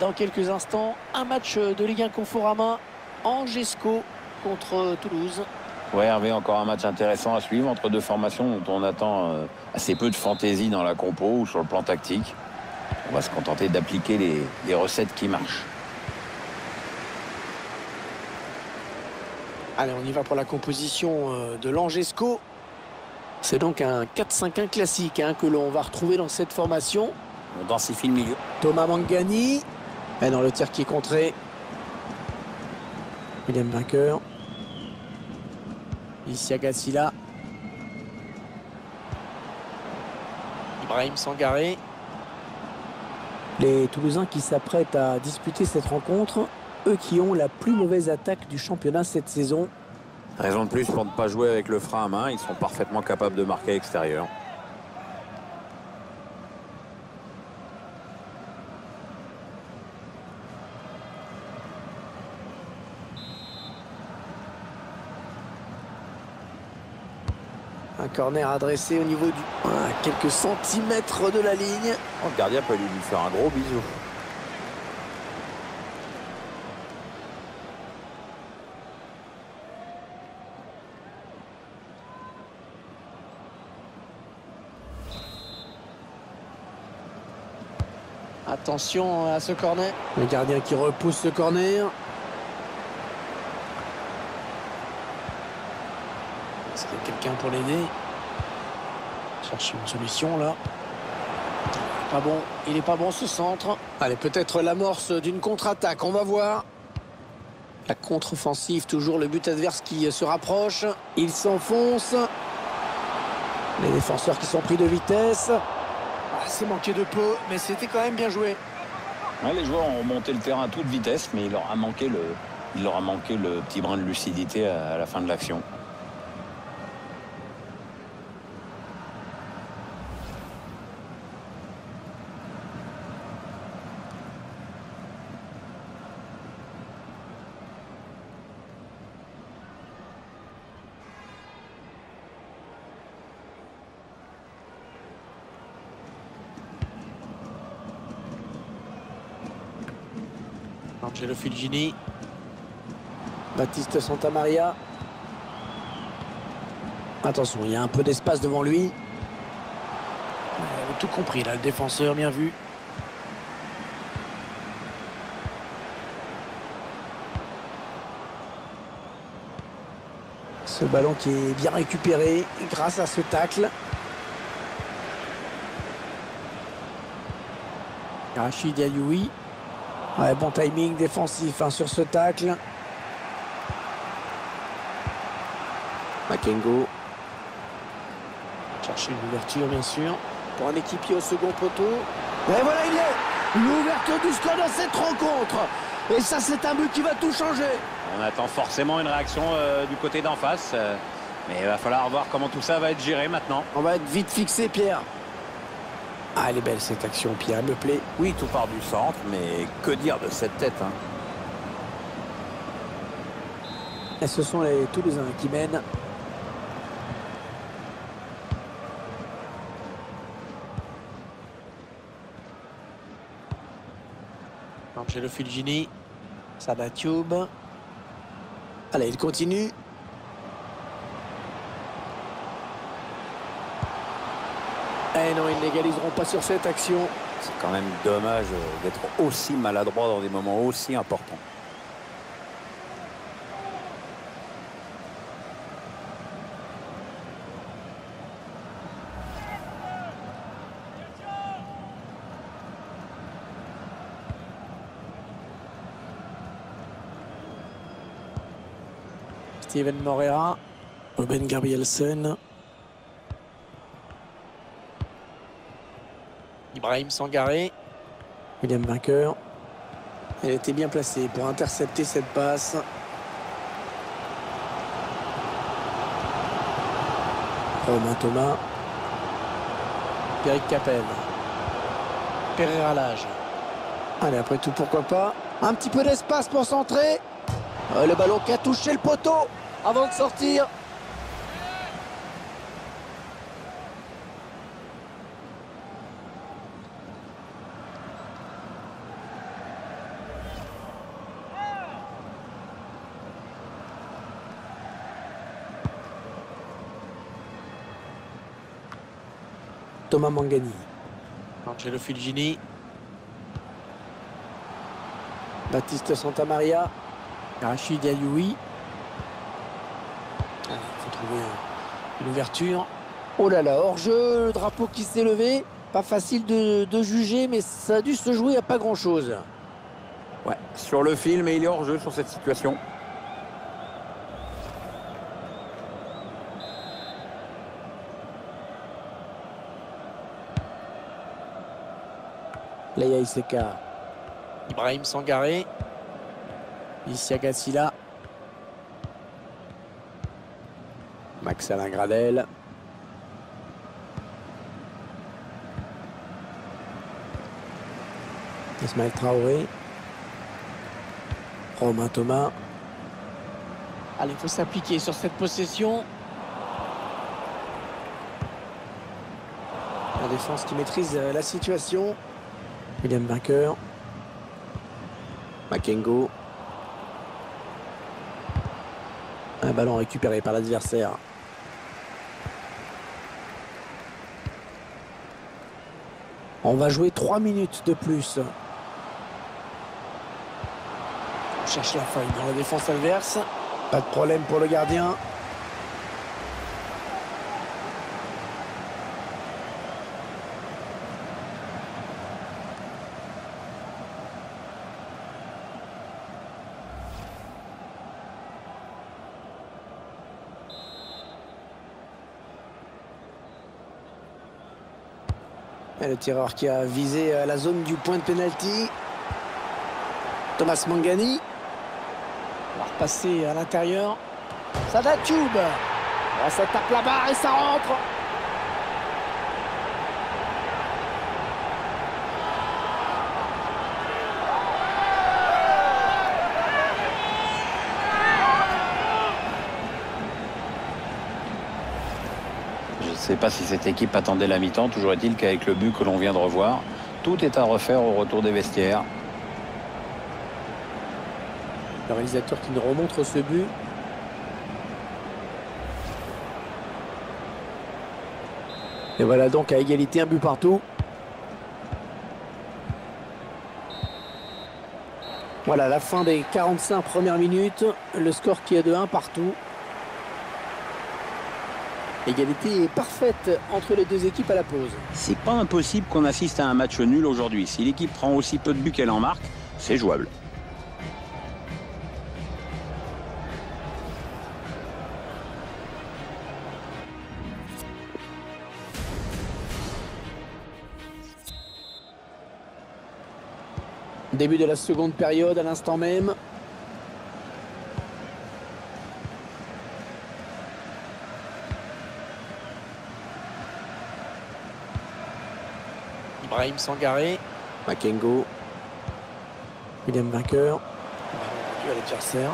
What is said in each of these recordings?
dans quelques instants, un match de Ligue 1 Conforama, Angesco contre Toulouse. Ouais, Hervé, encore un match intéressant à suivre entre deux formations dont on attend assez peu de fantaisie dans la compo ou sur le plan tactique. On va se contenter d'appliquer les recettes qui marchent. Allez, on y va pour la composition de l'Angesco. C'est donc un 4-5-1 classique que l'on va retrouver dans cette formation. On densifie le milieu. Thomas Mangani. Et dans le tir qui est contré. William Vainqueur. Isia Gassila. Ibrahim Sangaré. Les Toulousains qui s'apprêtent à disputer cette rencontre, eux qui ont la plus mauvaise attaque du championnat cette saison. Raison de plus pour ne pas jouer avec le frein à main. Ils sont parfaitement capables de marquer à l'extérieur. Un corner adressé au niveau du... à quelques centimètres de la ligne. Oh, le gardien peut lui faire un gros bisou. Attention à ce corner. Le gardien qui repousse ce corner. Est-ce qu'il y a quelqu'un pour l'aider? Chercher une solution là. Pas bon. Il n'est pas bon ce centre. Allez, peut-être l'amorce d'une contre-attaque. On va voir. La contre-offensive, toujours le but adverse qui se rapproche. Il s'enfonce. Les défenseurs qui sont pris de vitesse. C'est manqué de peu, mais c'était quand même bien joué. Ouais, les joueurs ont remonté le terrain à toute vitesse, mais il leur a manqué le petit brin de lucidité à la fin de l'action. Angelo Fulgini. Baptiste Santamaria. Attention, il y a un peu d'espace devant lui. Il avait tout compris là, le défenseur, bien vu. Ce ballon qui est bien récupéré grâce à ce tacle. Rachid Alioui. Ouais, bon timing défensif sur ce tacle. Makengo. Chercher une ouverture, bien sûr. Pour un équipier au second poteau. Et voilà, il est l'ouverture du score dans cette rencontre. Et ça, c'est un but qui va tout changer. On attend forcément une réaction du côté d'en face. Mais il va falloir voir comment tout ça va être géré maintenant. On va être vite fixé, Pierre. Ah, elle est belle cette action, Pierre, elle me plaît. Oui, tout part du centre, mais que dire de cette tête Et ce sont les Toulousains qui mènent. Angelo Fulgini. Sada Thioub. Allez, il continue. Eh non, ils n'égaliseront pas sur cette action. C'est quand même dommage d'être aussi maladroit dans des moments aussi importants. Steven Moreira. Ruben Gabrielsen. Ibrahim Sangaré. William Vainqueur. Elle était bien placée pour intercepter cette passe. Romain Thomas. Pierrick Capel. Pereira Lage. Allez, après tout, pourquoi pas. Un petit peu d'espace pour centrer. Le ballon qui a touché le poteau avant de sortir. Thomas Mangani. Angelo Fulgini. Baptiste Santamaria. Rachid Alioui. Il faut trouver une ouverture. Oh là là, hors-jeu, le drapeau qui s'est levé. Pas facile de juger, mais ça a dû se jouer à pas grand-chose. Ouais, sur le fil, mais il est hors-jeu sur cette situation. Leia Iseka. Ibrahim Sangaré. Isiaga Silla. Max Alain Gradel. Ismaël Traoré. Romain Thomas. Allez, il faut s'appliquer sur cette possession. La défense qui maîtrise la situation. William Vainqueur. Makengo. Un ballon récupéré par l'adversaire. On va jouer 3 minutes de plus. On cherche la faille dans la défense adverse. Pas de problème pour le gardien. Et le tireur qui a visé la zone du point de pénalty. Thomas Mangani. On va repasser à l'intérieur. Sada Tube. Ça tape la barre et ça rentre. Je ne sais pas si cette équipe attendait la mi-temps. Toujours est-il qu'avec le but que l'on vient de revoir, tout est à refaire au retour des vestiaires. Le réalisateur qui nous remontre ce but. Et voilà donc à égalité, un but partout. Voilà la fin des 45 premières minutes. Le score qui est de 1 partout. Égalité parfaite entre les deux équipes à la pause. C'est pas impossible qu'on assiste à un match nul aujourd'hui. Si l'équipe prend aussi peu de buts qu'elle en marque, c'est jouable. Début de la seconde période à l'instant même. Ibrahim Sangaré. Makengo. William Vainqueur. Ballon à l'adversaire.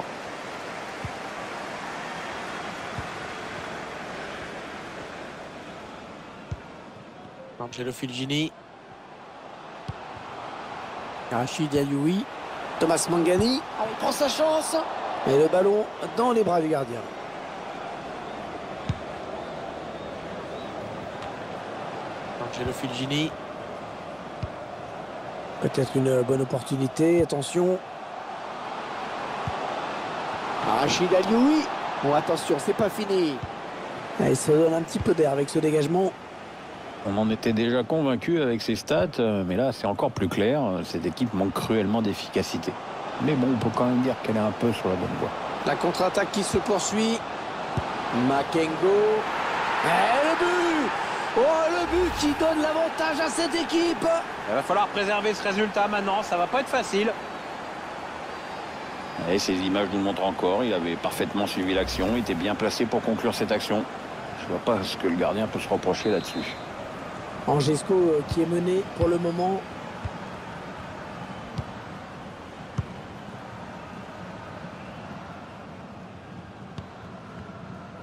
Angelo Fulgini. Rachid Alioui. Thomas Mangani. Il prend sa chance. Et le ballon dans les bras du gardien. Angelo Fulgini. Peut-être une bonne opportunité. Attention. Rachid Alioui. Bon, attention, c'est pas fini. Il se donne un petit peu d'air avec ce dégagement. On en était déjà convaincu avec ses stats, mais là c'est encore plus clair. Cette équipe manque cruellement d'efficacité. Mais bon, on peut quand même dire qu'elle est un peu sur la bonne voie. La contre-attaque qui se poursuit. Makengo. Et le but! Oh, le but qui donne l'avantage à cette équipe! Il va falloir préserver ce résultat maintenant, ça va pas être facile. Et ces images nous montrent encore, il avait parfaitement suivi l'action, il était bien placé pour conclure cette action. Je vois pas ce que le gardien peut se reprocher là-dessus. Angesco qui est mené pour le moment.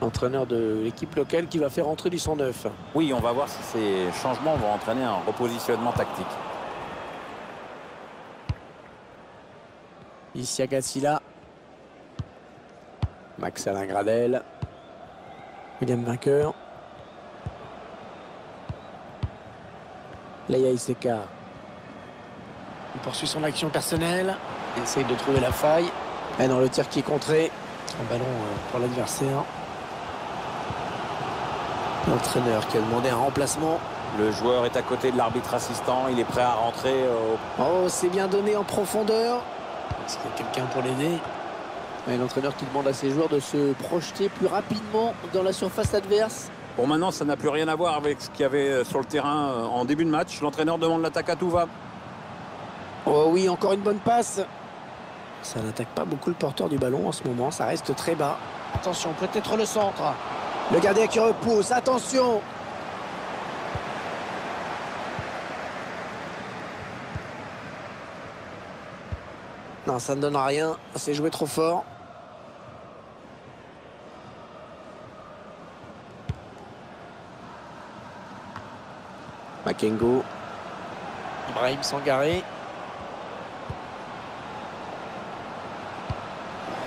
Entraîneur de l'équipe locale qui va faire entrer du 109. Oui, on va voir si ces changements vont entraîner un repositionnement tactique. Isiaga Silla. Max Alain Gradel. William Vainqueur. Leia Iseka. Il poursuit son action personnelle. Il essaye de trouver la faille. Et dans le tir qui est contré. Un ballon pour l'adversaire. L'entraîneur qui a demandé un remplacement. Le joueur est à côté de l'arbitre assistant. Il est prêt à rentrer. Oh, c'est bien donné en profondeur. Est-ce qu'il y a quelqu'un pour l'aider? L'entraîneur qui demande à ses joueurs de se projeter plus rapidement dans la surface adverse. Bon, maintenant, ça n'a plus rien à voir avec ce qu'il y avait sur le terrain en début de match. L'entraîneur demande l'attaque à tout va. Oh oui, encore une bonne passe. Ça n'attaque pas beaucoup le porteur du ballon en ce moment. Ça reste très bas. Attention, peut-être le centre. Le gardien qui repousse. Attention. Non, ça ne donne rien. C'est joué trop fort. Makengo. Ibrahim Sangaré.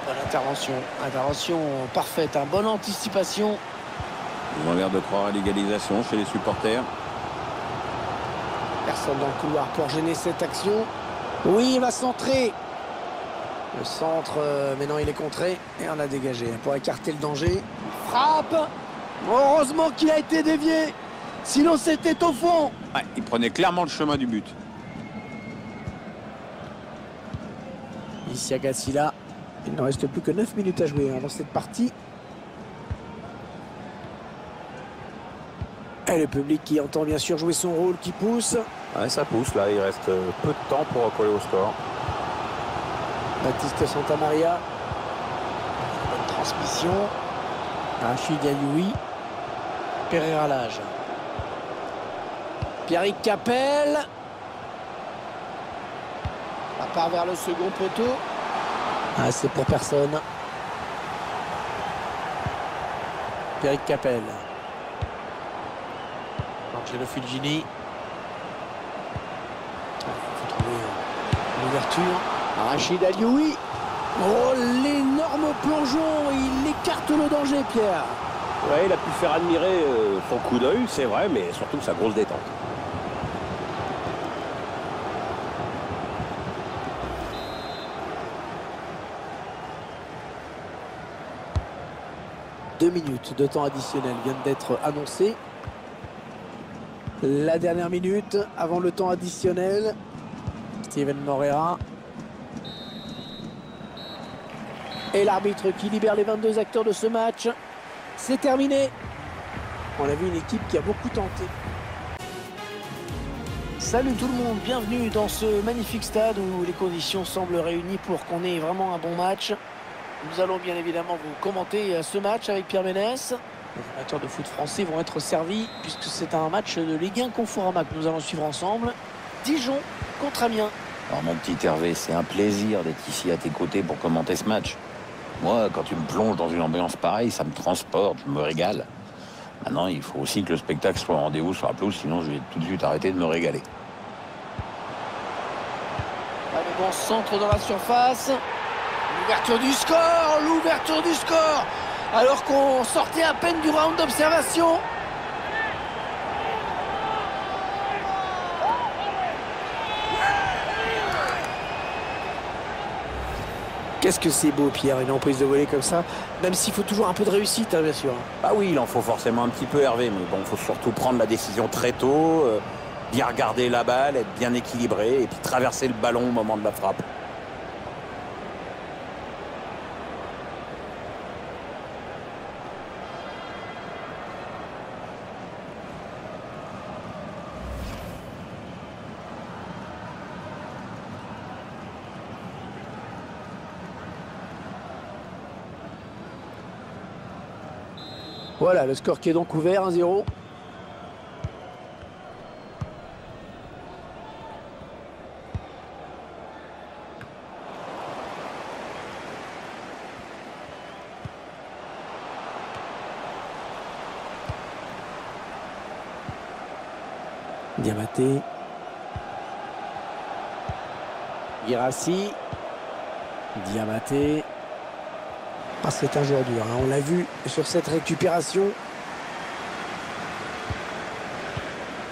Bonne intervention. Intervention parfaite. Bonne anticipation. Ils ont l'air de croire à l'égalisation chez les supporters. Personne dans le couloir pour gêner cette action. Oui, il va centrer. Le centre, mais non, il est contré. Et on l'a dégagé pour écarter le danger. Frappe. Heureusement qu'il a été dévié. Sinon, c'était au fond. Ouais, il prenait clairement le chemin du but. Ici, Agassila. Il ne reste plus que 9 minutes à jouer dans cette partie. Et le public qui entend bien sûr jouer son rôle, qui pousse. Ouais, ça pousse là. Il reste peu de temps pour recoller au score. Baptiste Santamaria. Bonne transmission. Rachid Alioui. Pereira Lage. Pierrick Capel. Ça part vers le second poteau. Ah, c'est pour personne. Pierrick Capel. Angelo Fulgini. Il faut trouver une ouverture. Rachid Alioui. Oh, l'énorme plongeon. Il écarte le danger, Pierre. Ouais, il a pu faire admirer son coup d'œil, c'est vrai, mais surtout sa grosse détente. Deux minutes de temps additionnel viennent d'être annoncées. La dernière minute avant le temps additionnel. Steven Moreira. Et l'arbitre qui libère les 22 acteurs de ce match. C'est terminé. On a vu une équipe qui a beaucoup tenté. Salut tout le monde, bienvenue dans ce magnifique stade où les conditions semblent réunies pour qu'on ait vraiment un bon match. Nous allons bien évidemment vous commenter ce match avec Pierre Ménès. Les amateurs de foot français vont être servis puisque c'est un match de Ligue 1 Conforama que nous allons suivre ensemble. Dijon contre Amiens. Alors mon petit Hervé, c'est un plaisir d'être ici à tes côtés pour commenter ce match. Moi, quand tu me plonges dans une ambiance pareille, ça me transporte, je me régale. Maintenant, il faut aussi que le spectacle soit au rendez-vous sur la pelouse, sinon je vais tout de suite arrêter de me régaler. Le bon centre dans la surface. L'ouverture du score, l'ouverture du score. Alors qu'on sortait à peine du round d'observation. Qu'est-ce que c'est beau, Pierre, une emprise de volée comme ça, même s'il faut toujours un peu de réussite, hein, bien sûr. Bah oui, il en faut forcément un petit peu, Hervé, mais bon, il faut surtout prendre la décision très tôt, bien regarder la balle, être bien équilibré, et puis traverser le ballon au moment de la frappe. Voilà, le score qui est donc ouvert, 1-0. Diamaté. Guirassy. Diamaté. Ah, c'est un joueur dur, hein. On l'a vu sur cette récupération.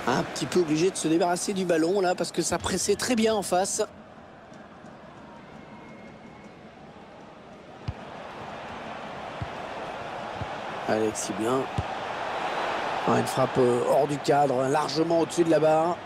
Un petit peu obligé de se débarrasser du ballon là parce que ça pressait très bien en face. Alexis bien. Une frappe hors du cadre, largement au-dessus de la barre.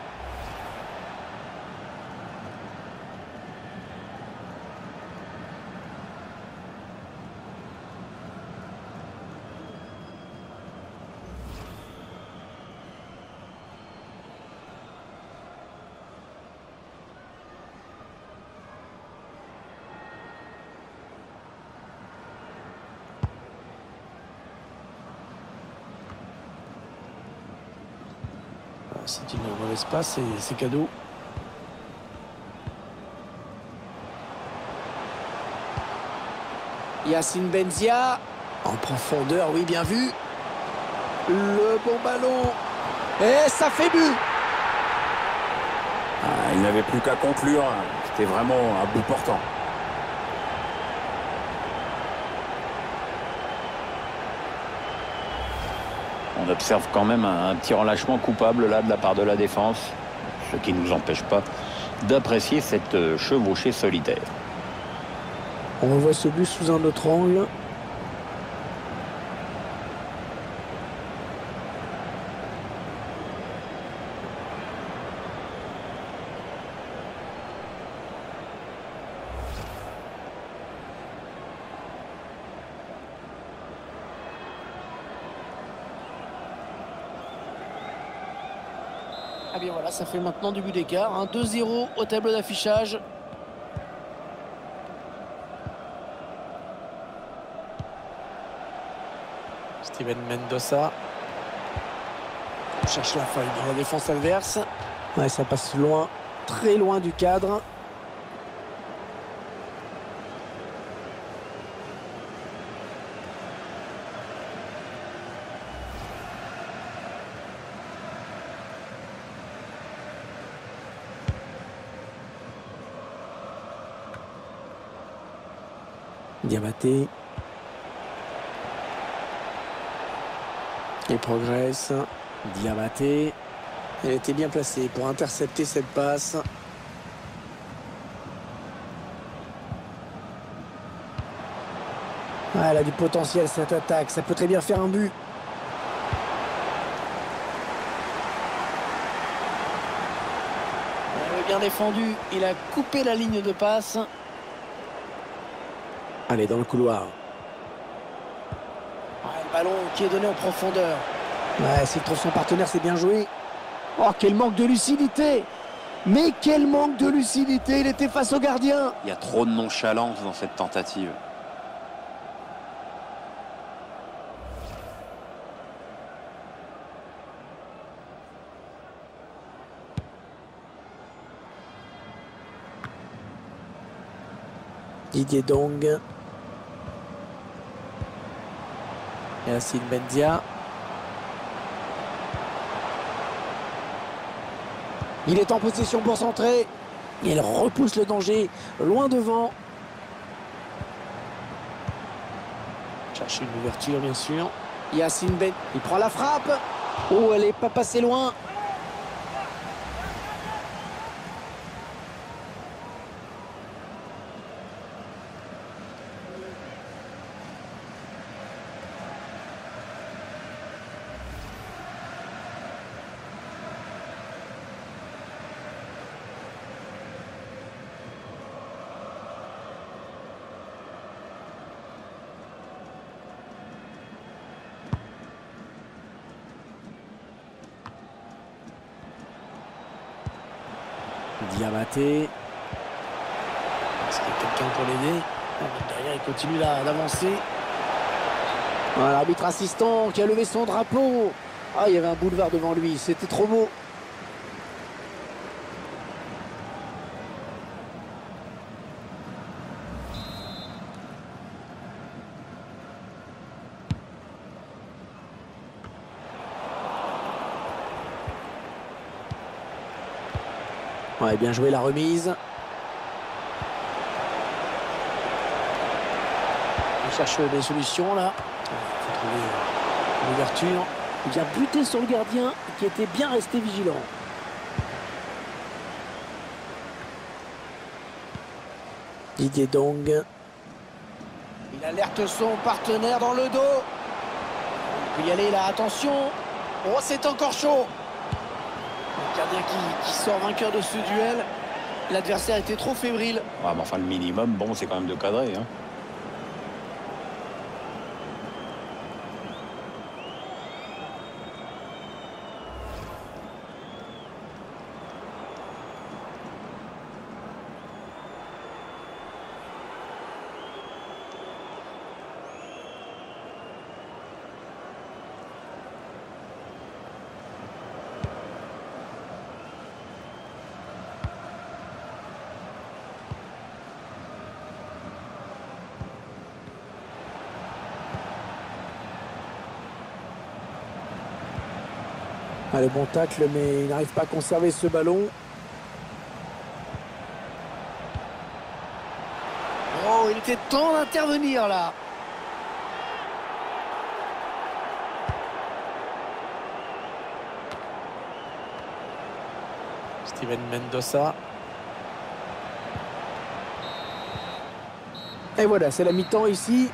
C'est une mauvaise passe et c'est cadeau. Yacine Benzia. En profondeur, oui, bien vu. Le bon ballon. Et ça fait but. Il n'avait plus qu'à conclure. C'était vraiment un bout portant. On observe quand même un petit relâchement coupable là de la part de la défense, ce qui ne nous empêche pas d'apprécier cette chevauchée solitaire. On revoit ce but sous un autre angle. Ah bien voilà, ça fait maintenant du but d'écart. 2-0 au tableau d'affichage. Steven Mendoza. On cherche la faille dans la défense adverse. Ouais, ça passe loin, très loin du cadre. Diabaté. Il progresse. Diabaté. Elle était bien placée pour intercepter cette passe. Elle a du potentiel cette attaque. Ça peut très bien faire un but. Elle est bien défendu. Il a coupé la ligne de passe. Allez, dans le couloir. Le ballon qui est donné en profondeur. Ouais, s'il trouve son partenaire, c'est bien joué. Oh, quel manque de lucidité! Mais quel manque de lucidité! Il était face au gardien. Il y a trop de nonchalance dans cette tentative. Didier Dong. Yacine Benzia. Il est en possession pour centrer. Il repousse le danger loin devant. Cherche une ouverture, bien sûr. Yacine Ben. Il prend la frappe. Oh, elle n'est pas passée loin. Diabaté. Est-ce qu'il y a quelqu'un pour l'aider? Derrière, il continue d'avancer. L'arbitre assistant qui a levé son drapeau. Ah, il y avait un boulevard devant lui. C'était trop beau. Ouais, bien joué la remise. On cherche des solutions là. Il faut trouver l'ouverture. Il vient buter sur le gardien qui était bien resté vigilant. Didier Dong. Il alerte son partenaire dans le dos. Il peut y aller là, attention. Oh, c'est encore chaud. Le gardien qui sort vainqueur de ce duel. L'adversaire était trop fébrile. Ouais, mais enfin, le minimum, bon, c'est quand même de cadrer, hein. Allez, bon tacle, mais il n'arrive pas à conserver ce ballon. Oh, il était temps d'intervenir là. Steven Mendoza. Et voilà, c'est la mi-temps ici.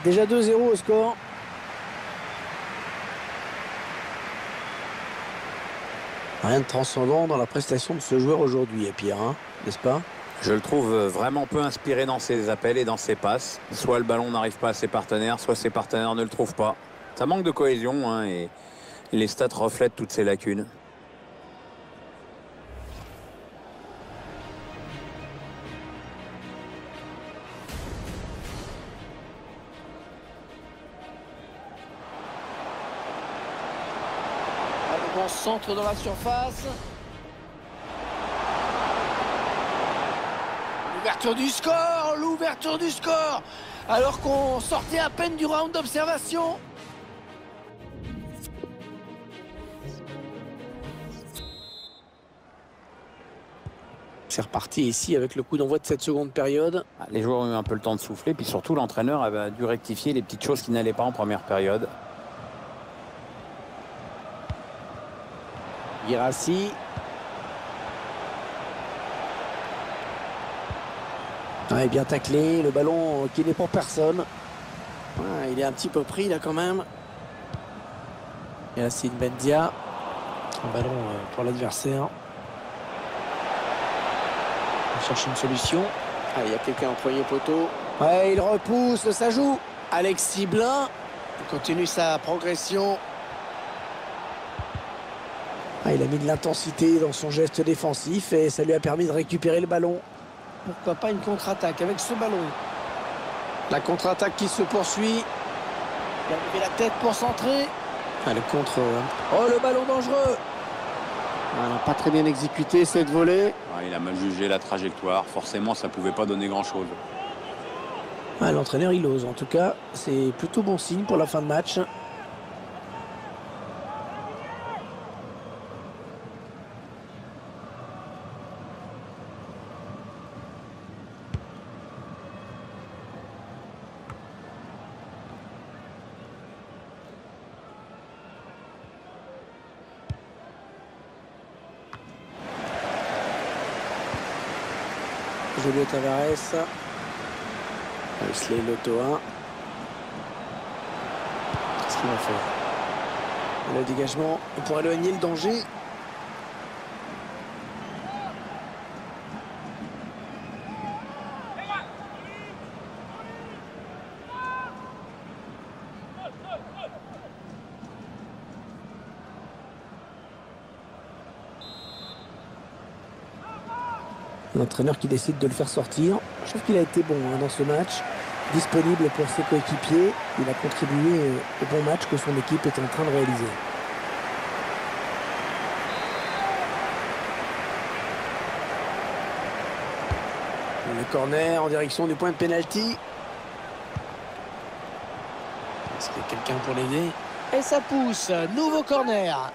Déjà 2-0 au score. Rien de transcendant dans la prestation de ce joueur aujourd'hui, Pierre, hein, n'est-ce pas? Je le trouve vraiment peu inspiré dans ses appels et dans ses passes. Soit le ballon n'arrive pas à ses partenaires, soit ses partenaires ne le trouvent pas. Ça manque de cohésion, hein, et les stats reflètent toutes ces lacunes. Bon centre dans la surface. L'ouverture du score, alors qu'on sortait à peine du round d'observation. C'est reparti ici avec le coup d'envoi de cette seconde période. Les joueurs ont eu un peu le temps de souffler, puis surtout l'entraîneur avait dû rectifier les petites choses qui n'allaient pas en première période. Guirassy. Ouais, bien taclé, le ballon qui n'est pour personne. Ouais, il est un petit peu pris là quand même. Et là c'est Bendia. Un ballon pour l'adversaire. On cherche une solution. Ah, il y a quelqu'un au premier poteau. Ouais, il repousse, ça joue. Alexis Blin continue sa progression. Ah, il a mis de l'intensité dans son geste défensif et ça lui a permis de récupérer le ballon. Pourquoi pas une contre-attaque avec ce ballon? La contre-attaque qui se poursuit. Il a levé la tête pour centrer. Ah, le contre. Oh, le ballon dangereux. Voilà, pas très bien exécuté cette volée. Ouais, il a mal jugé la trajectoire. Forcément, ça ne pouvait pas donner grand-chose. Ah, l'entraîneur, il ose. En tout cas, c'est plutôt bon signe pour la fin de match. Julio Tavares. Wesley Lotoa. Qu'est-ce qu'il va faire? Le dégagement pour éloigner le danger. L'entraîneur qui décide de le faire sortir. Je trouve qu'il a été bon dans ce match. Disponible pour ses coéquipiers. Il a contribué au bon match que son équipe est en train de réaliser. Le corner en direction du point de pénalty. Est-ce qu'il y a quelqu'un pour l'aider? Et ça pousse. Nouveau corner.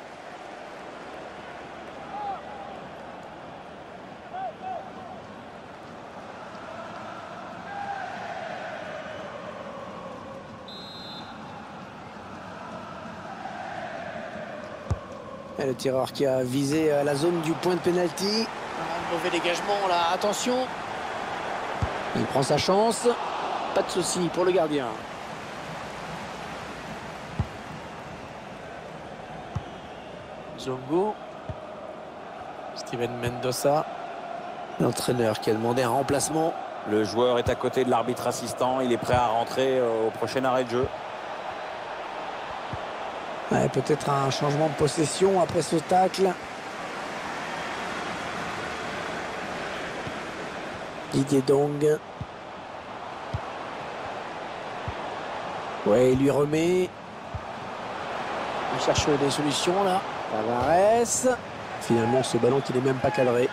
Et le tireur qui a visé la zone du point de pénalty. Un mauvais dégagement là, attention. Il prend sa chance. Pas de souci pour le gardien. Zongo. Steven Mendoza. L'entraîneur qui a demandé un remplacement. Le joueur est à côté de l'arbitre assistant. Il est prêt à rentrer au prochain arrêt de jeu. Ouais, peut-être un changement de possession après ce tacle. Didier Dong. Ouais, il lui remet. Il cherche des solutions là. Tavares. Finalement, ce ballon qui n'est même pas cadré.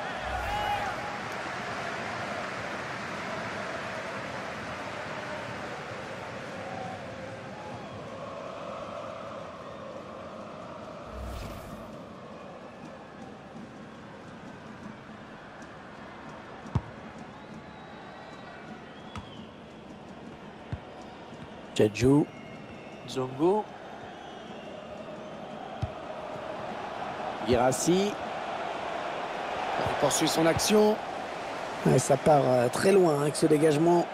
Tchadjou. Zongo. Guirassy. Il poursuit son action. Ouais, ça part très loin avec ce dégagement.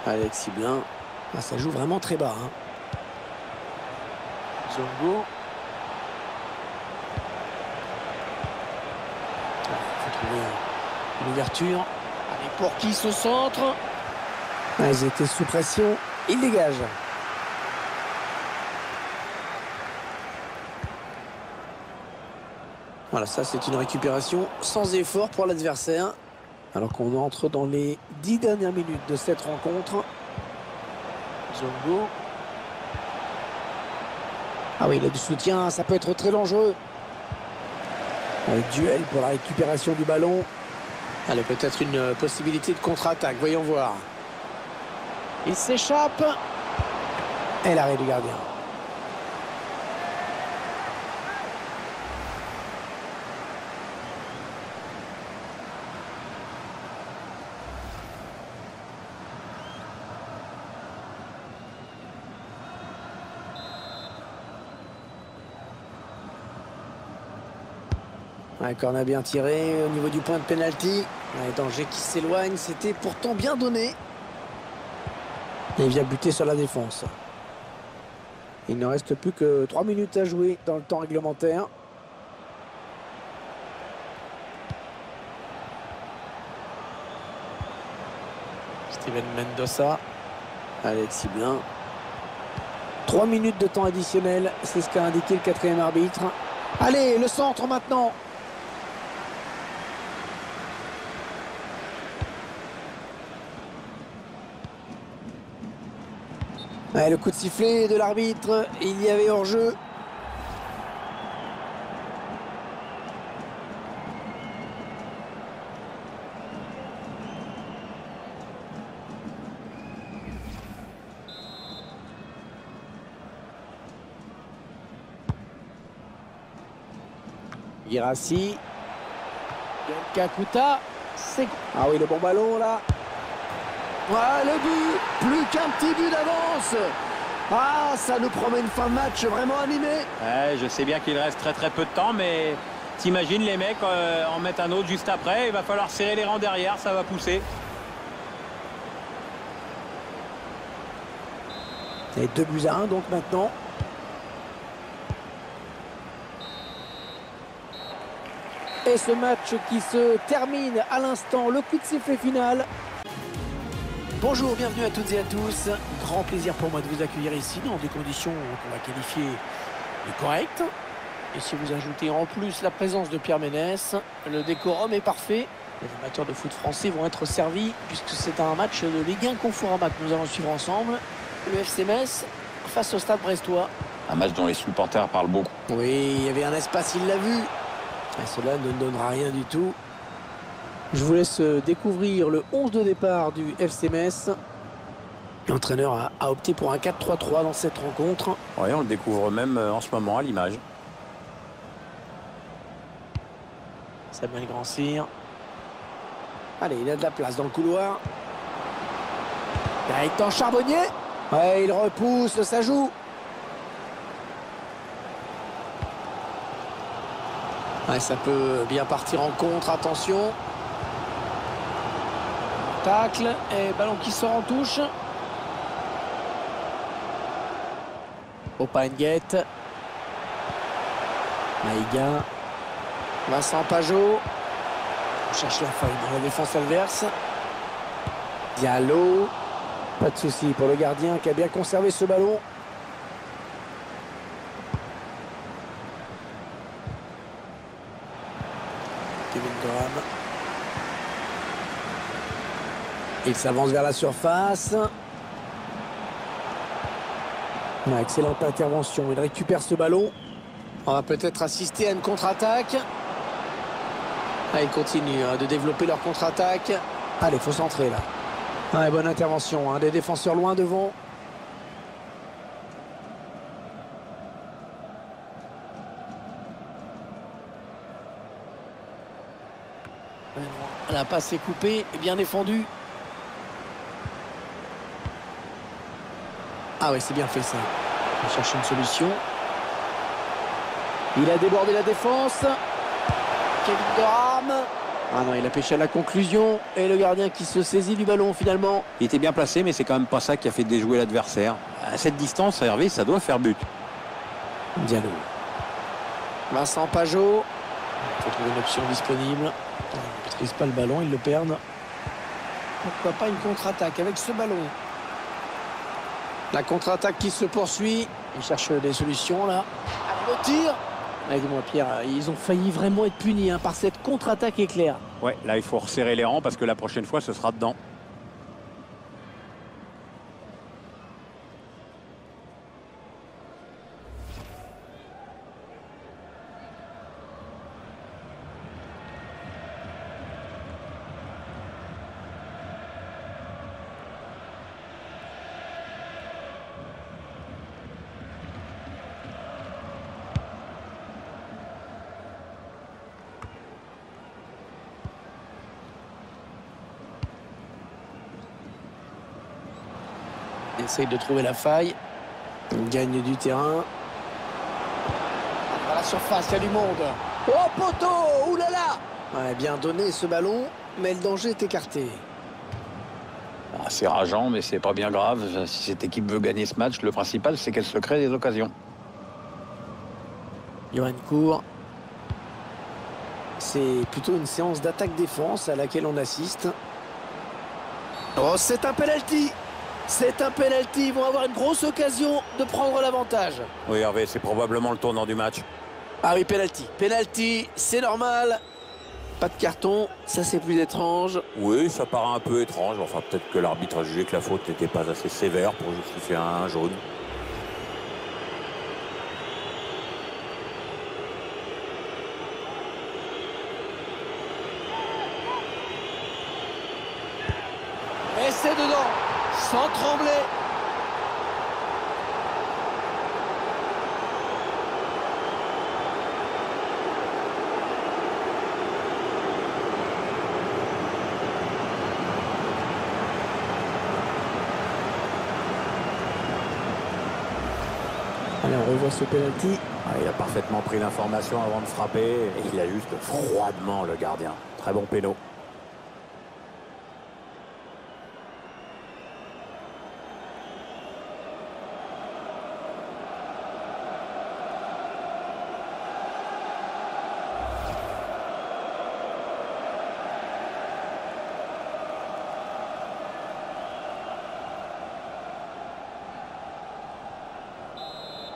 Alexis Blin. Ah, ça joue vraiment très bas. Hein. Zongo. Il faut trouver une ouverture. Allez, pour qui ce centre? Ah, ils étaient sous pression. Il dégage. Voilà, ça c'est une récupération sans effort pour l'adversaire. Alors qu'on entre dans les 10 dernières minutes de cette rencontre. Zongo. Ah oui, il a du soutien, ça peut être très dangereux. Un duel pour la récupération du ballon. Allez, peut-être une possibilité de contre-attaque, voyons voir. Il s'échappe. Et l'arrêt du gardien. Un corner bien tiré au niveau du point de pénalty. Un danger qui s'éloigne, c'était pourtant bien donné. Et il vient buter sur la défense. Il ne reste plus que 3 minutes à jouer dans le temps réglementaire. Steven Mendoza. Alexis Blin. 3 minutes de temps additionnel, c'est ce qu'a indiqué le quatrième arbitre. Allez, le centre maintenant. Ouais, le coup de sifflet de l'arbitre, il y avait hors-jeu. Guirassy. Kakuta. Ah oui, le bon ballon là. Ah, le but, plus qu'un petit but d'avance. Ah, ça nous promet une fin de match vraiment animée. Ouais, je sais bien qu'il reste très peu de temps, mais t'imagines les mecs en mettent un autre juste après. Il va falloir serrer les rangs derrière, ça va pousser. Et 2-1 donc maintenant. Et ce match qui se termine à l'instant, le coup de sifflet final. Bonjour, bienvenue à toutes et à tous. Grand plaisir pour moi de vous accueillir ici dans des conditions qu'on va qualifier de correctes. Et si vous ajoutez en plus la présence de Pierre Ménès, le décorum est parfait. Les amateurs de foot français vont être servis puisque c'est un match de Ligue 1 Conforama que nous allons suivre ensemble. Le FC Metz face au Stade Brestois. Un match dont les supporters parlent beaucoup. Oui, il y avait un espace, il l'a vu. Et cela ne donnera rien du tout. Je vous laisse découvrir le 11 de départ du FC Metz. L'entraîneur a opté pour un 4-3-3 dans cette rencontre. Oui, on le découvre même en ce moment à l'image. Samuel Grand-Cyr. Allez, il a de la place dans le couloir. Gaëtan Charbonnier. Ouais, il repousse, ça joue. Ouais, ça peut bien partir en contre, attention. Tacle et ballon qui sort en touche. Opa Nguette. Maïga. Vincent Pajot. On cherche la faille dans la défense adverse. Diallo. Pas de souci pour le gardien qui a bien conservé ce ballon. Kevin Graham. Il s'avance vers la surface. Excellente intervention. Il récupère ce ballon. On va peut-être assister à une contre-attaque. Ils continuent de développer leur contre-attaque. Allez, il faut centrer là. Bonne intervention. Des défenseurs loin devant. La passe est coupée et bien défendue. Ah ouais, c'est bien fait ça. On cherche une solution. Il a débordé la défense. Kevin Graham. Ah non, il a pêché à la conclusion. Et le gardien qui se saisit du ballon finalement. Il était bien placé, mais c'est quand même pas ça qui a fait déjouer l'adversaire. À cette distance, Hervé, ça doit faire but. Diallo. Vincent Pajot. Il faut trouver une option disponible. Il ne maîtrise pas le ballon, ils le perdent. Pourquoi pas une contre-attaque avec ce ballon? La contre-attaque qui se poursuit. Il cherche des solutions là. Le tir. Avec-moi Pierre, ils ont failli vraiment être punis par cette contre-attaque éclair. Ouais, là il faut resserrer les rangs parce que la prochaine fois ce sera dedans. Il essaye de trouver la faille. Il gagne du terrain. À la surface, il y a du monde. Oh, poteau! Oulala! Ouais, bien donné ce ballon, mais le danger est écarté. C'est rageant, mais c'est pas bien grave. Si cette équipe veut gagner ce match, le principal, c'est qu'elle se crée des occasions. Johan Cour. C'est plutôt une séance d'attaque-défense à laquelle on assiste. Oh, c'est un penalty! C'est un penalty. Ils vont avoir une grosse occasion de prendre l'avantage. Oui, Hervé, c'est probablement le tournant du match. Ah oui, penalty. Penalty, c'est normal. Pas de carton, ça c'est plus étrange. Oui, ça paraît un peu étrange. Enfin, peut-être que l'arbitre a jugé que la faute n'était pas assez sévère pour justifier un jaune. Et c'est dedans, sans trembler. Allez, on revoit ce penalty. Il a parfaitement pris l'information avant de frapper et il a juste froidement le gardien. Très bon péno.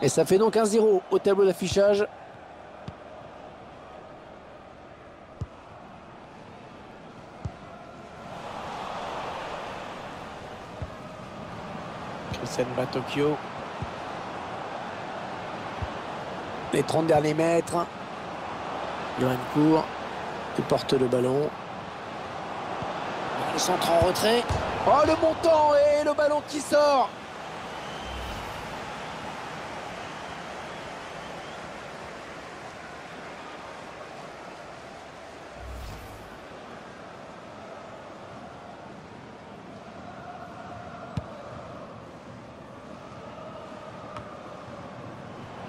Et ça fait donc 1-0 au tableau d'affichage. Christian Batocchio. Les 30 derniers mètres. Johan Cour qui porte le ballon. Le centre en retrait. Oh, le montant et le ballon qui sort.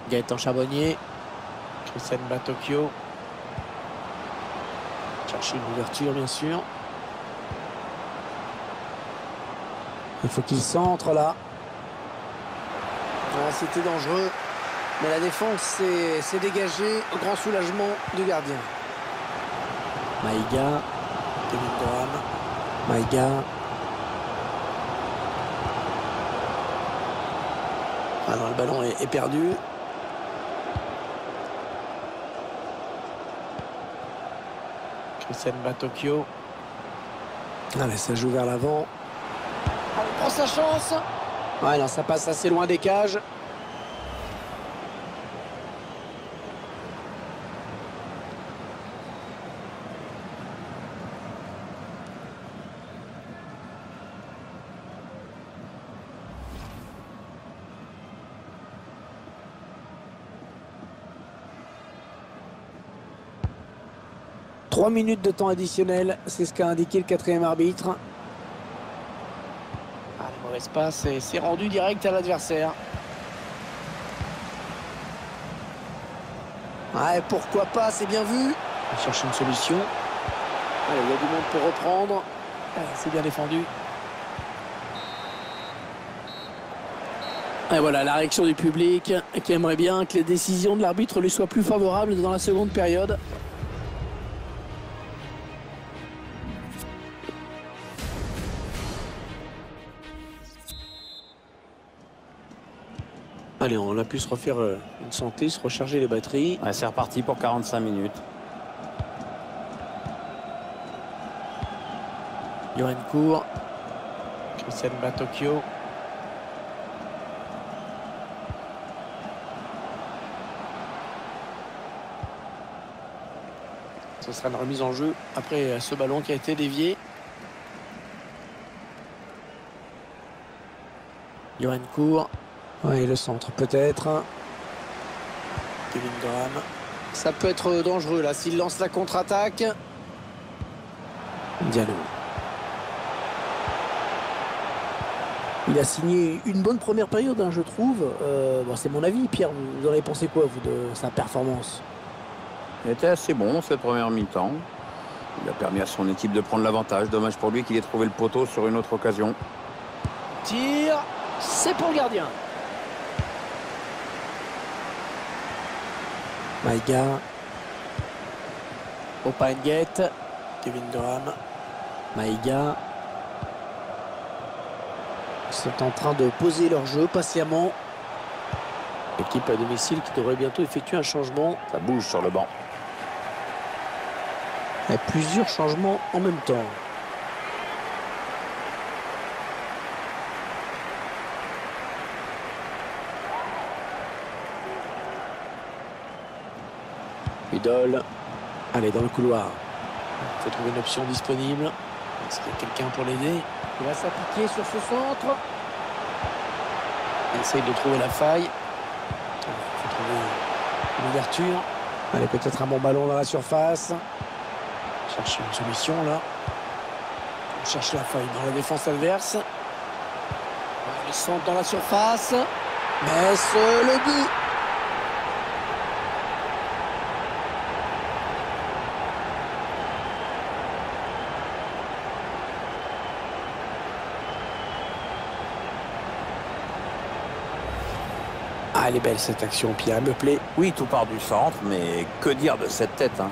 Gaëtan Charbonnier. Christian Batocchio. Chercher une ouverture, bien sûr. Il faut qu'il centre là. Ah, c'était dangereux. Mais la défense s'est dégagée au grand soulagement du gardien. Maïga. Kevin Graham. Maïga. Ah non, le ballon est perdu. Christian Batocchio. Allez, ça joue vers l'avant. Il prend sa chance. Ouais, non, ça passe assez loin des cages. Trois minutes de temps additionnel, c'est ce qu'a indiqué le quatrième arbitre. Ah, le mauvais passe et c'est rendu direct à l'adversaire. Ouais, pourquoi pas, c'est bien vu. On cherche une solution. Allez, il y a du monde pour reprendre. C'est bien défendu. Et voilà la réaction du public qui aimerait bien que les décisions de l'arbitre lui soient plus favorables dans la seconde période. Allez, on a pu se refaire une santé, se recharger les batteries. Ouais, c'est reparti pour 45 minutes. Johan Cour. Christian Batocchio. Ce sera une remise en jeu après ce ballon qui a été dévié. Johan Cour. Oui, le centre peut-être. Kevin Graham. Ça peut être dangereux là s'il lance la contre-attaque. Diallo. Il a signé une bonne première période, hein, je trouve. Bon, c'est mon avis. Pierre, vous auriez pensé quoi, vous, de sa performance? Il était assez bon cette première mi-temps. Il a permis à son équipe de prendre l'avantage. Dommage pour lui qu'il ait trouvé le poteau sur une autre occasion. Tir, c'est pour le gardien. Maïga. Opa Nguette. Kevin Graham. Maïga. Ils sont en train de poser leur jeu patiemment. L'équipe à domicile qui devrait bientôt effectuer un changement. Ça bouge sur le banc. Il y a plusieurs changements en même temps. Idole. Allez, dans le couloir. Il faut trouver une option disponible. Est-ce qu'il y a quelqu'un pour l'aider? Il va s'appliquer sur ce centre. Il essaye de trouver la faille. Il faut trouver une ouverture. Allez, peut-être un bon ballon dans la surface. Cherche une solution là. On cherche la faille dans la défense adverse. Le centre dans la surface. Mais le but. Ah, elle est belle cette action, Pierre, elle me plaît. Oui, tout part du centre, mais que dire de cette tête, hein?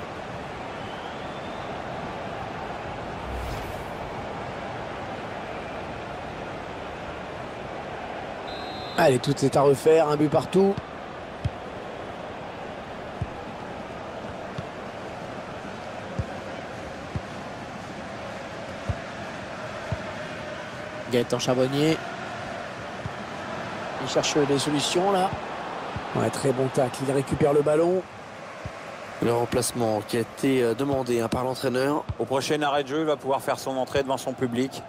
Allez, tout est à refaire, un but partout. Gaëtan Charbonnier. Il cherche des solutions là. Ouais, très bon tacle, il récupère le ballon. Le remplacement qui a été demandé par l'entraîneur. Au prochain arrêt de jeu, il va pouvoir faire son entrée devant son public.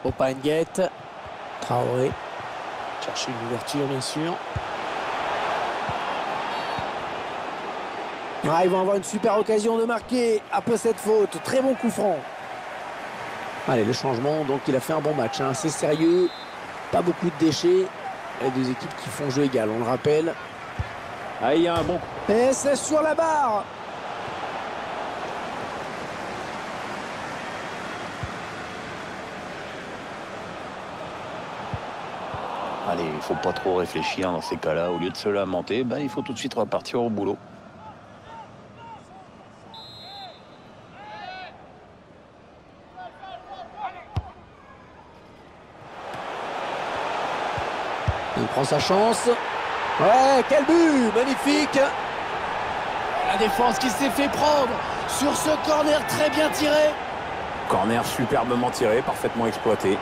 Opa Nguette. Traoré. Chercher une ouverture, bien sûr. Ah, ils vont avoir une super occasion de marquer après cette faute. Très bon coup franc. Allez, le changement. Donc, il a fait un bon match. Hein. C'est sérieux. Pas beaucoup de déchets. Les deux équipes qui font jeu égal, on le rappelle. Ah, il y a un bon coup. Et c'est sur la barre. Allez, il faut pas trop réfléchir dans ces cas-là. Au lieu de se lamenter, ben, il faut tout de suite repartir au boulot. Il prend sa chance. Ouais, quel but! Magnifique! La défense qui s'est fait prendre sur ce corner très bien tiré. Corner superbement tiré, parfaitement exploité.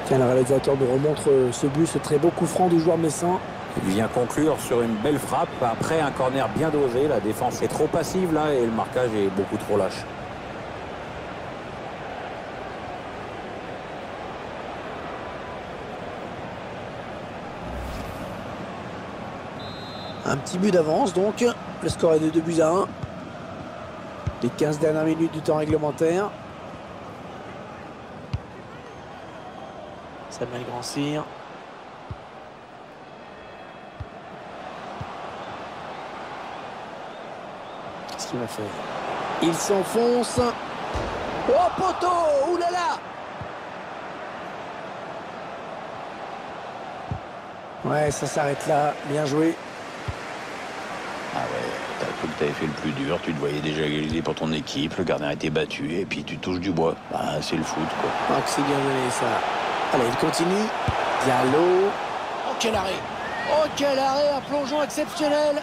Tiens, le réalisateur nous remontre ce but, ce très beau coup franc du joueur messin. Il vient conclure sur une belle frappe. Après un corner bien dosé, la défense est trop passive là et le marquage est beaucoup trop lâche. Un petit but d'avance donc. Le score est de 2-1. Les 15 dernières minutes du temps réglementaire. Samuel Grand-Cyr. Qu'est-ce qu'il va faire? Il s'enfonce. Oh poteau! Oulala! Ouais, ça s'arrête là. Bien joué. Ah ouais, t'as cru que t'avais fait le plus dur, tu te voyais déjà égalisé pour ton équipe, le gardien a été battu et puis tu touches du bois. Bah, c'est le foot, quoi. Ah, que c'est bien donné ça. Allez, il continue. Diallo. Oh, quel arrêt! Oh, quel arrêt! Un plongeon exceptionnel!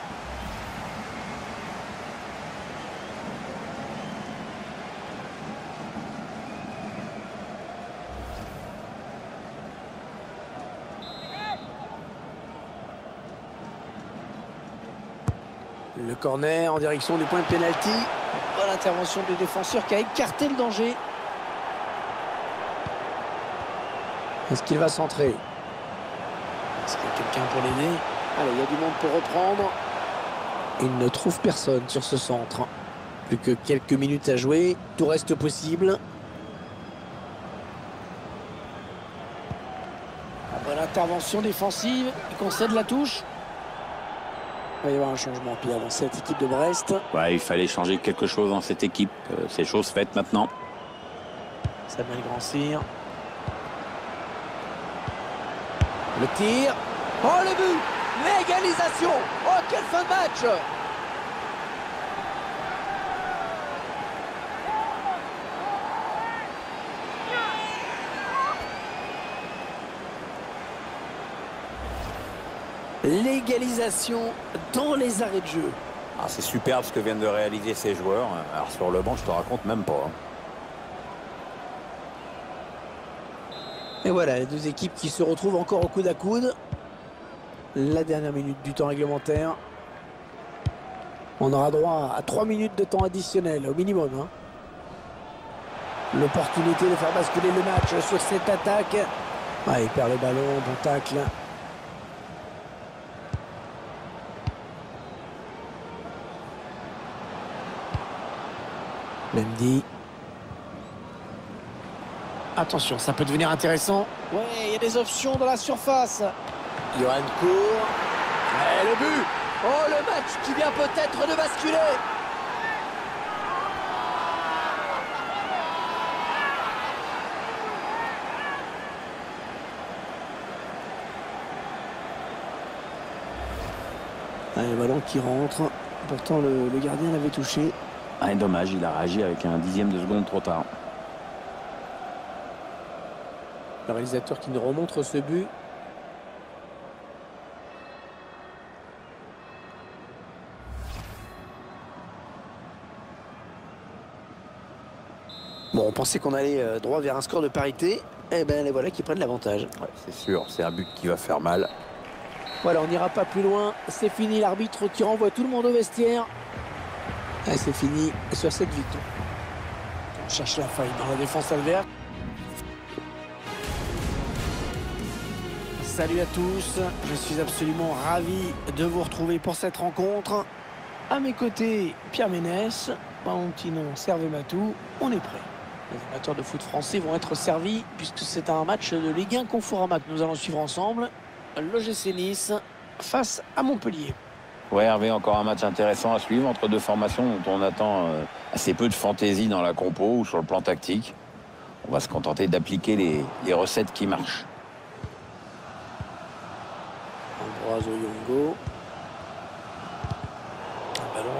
Le corner en direction du point de pénalty. Bonne intervention du défenseur qui a écarté le danger. Est-ce qu'il va centrer? Est-ce qu'il y a quelqu'un pour l'aider? Allez, il y a du monde pour reprendre. Il ne trouve personne sur ce centre. Plus que quelques minutes à jouer. Tout reste possible. Bonne intervention défensive. Il concède la touche. Il va y avoir un changement pire dans cette équipe de Brest. Ouais, il fallait changer quelque chose dans cette équipe. C'est chose faite maintenant. Samuel Grand-Cyr. Le tir. Oh, le but! L'égalisation! Oh, quelle fin de match! L'égalisation dans les arrêts de jeu. Ah, c'est superbe ce que viennent de réaliser ces joueurs. Alors sur le banc, je te raconte même pas. Et voilà, les deux équipes qui se retrouvent encore au coude à coude. La dernière minute du temps réglementaire. On aura droit à 3 minutes de temps additionnel au minimum. Hein. L'opportunité de faire basculer le match sur cette attaque. Ah, il perd le ballon, bon tacle. Mendy. Attention, ça peut devenir intéressant. Ouais, il y a des options dans la surface. Johan court. Et le but. Oh, le match qui vient peut-être de basculer. Allez, le ballon qui rentre. Pourtant, le gardien l'avait touché. Ah, dommage, il a réagi avec un dixième de seconde trop tard. Le réalisateur qui nous remontre ce but. Bon, on pensait qu'on allait droit vers un score de parité. Eh ben, les voilà qui prennent l'avantage. Ouais, c'est sûr, c'est un but qui va faire mal. Voilà, on n'ira pas plus loin. C'est fini, l'arbitre qui renvoie tout le monde au vestiaire. Et c'est fini sur cette victoire. On cherche la faille dans la défense adverse. Salut à tous, je suis absolument ravi de vous retrouver pour cette rencontre. À mes côtés, Pierre Ménès, Valentino Servematou, on est prêt. Les amateurs de foot français vont être servis puisque c'est un match de Ligue 1 Conforama que nous allons suivre ensemble. L'OGC Nice face à Montpellier. Ouais, Hervé, encore un match intéressant à suivre entre deux formations dont on attend assez peu de fantaisie dans la compo ou sur le plan tactique. On va se contenter d'appliquer les recettes qui marchent. Ambroise Oyongo. Un ballon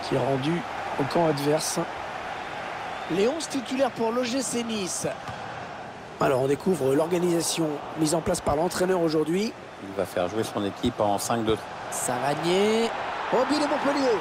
qui est rendu au camp adverse. Les 11 titulaires pour l'OGC Nice. Alors on découvre l'organisation mise en place par l'entraîneur aujourd'hui. Il va faire jouer son équipe en 5-2. Savanier. Au but de Montpellier.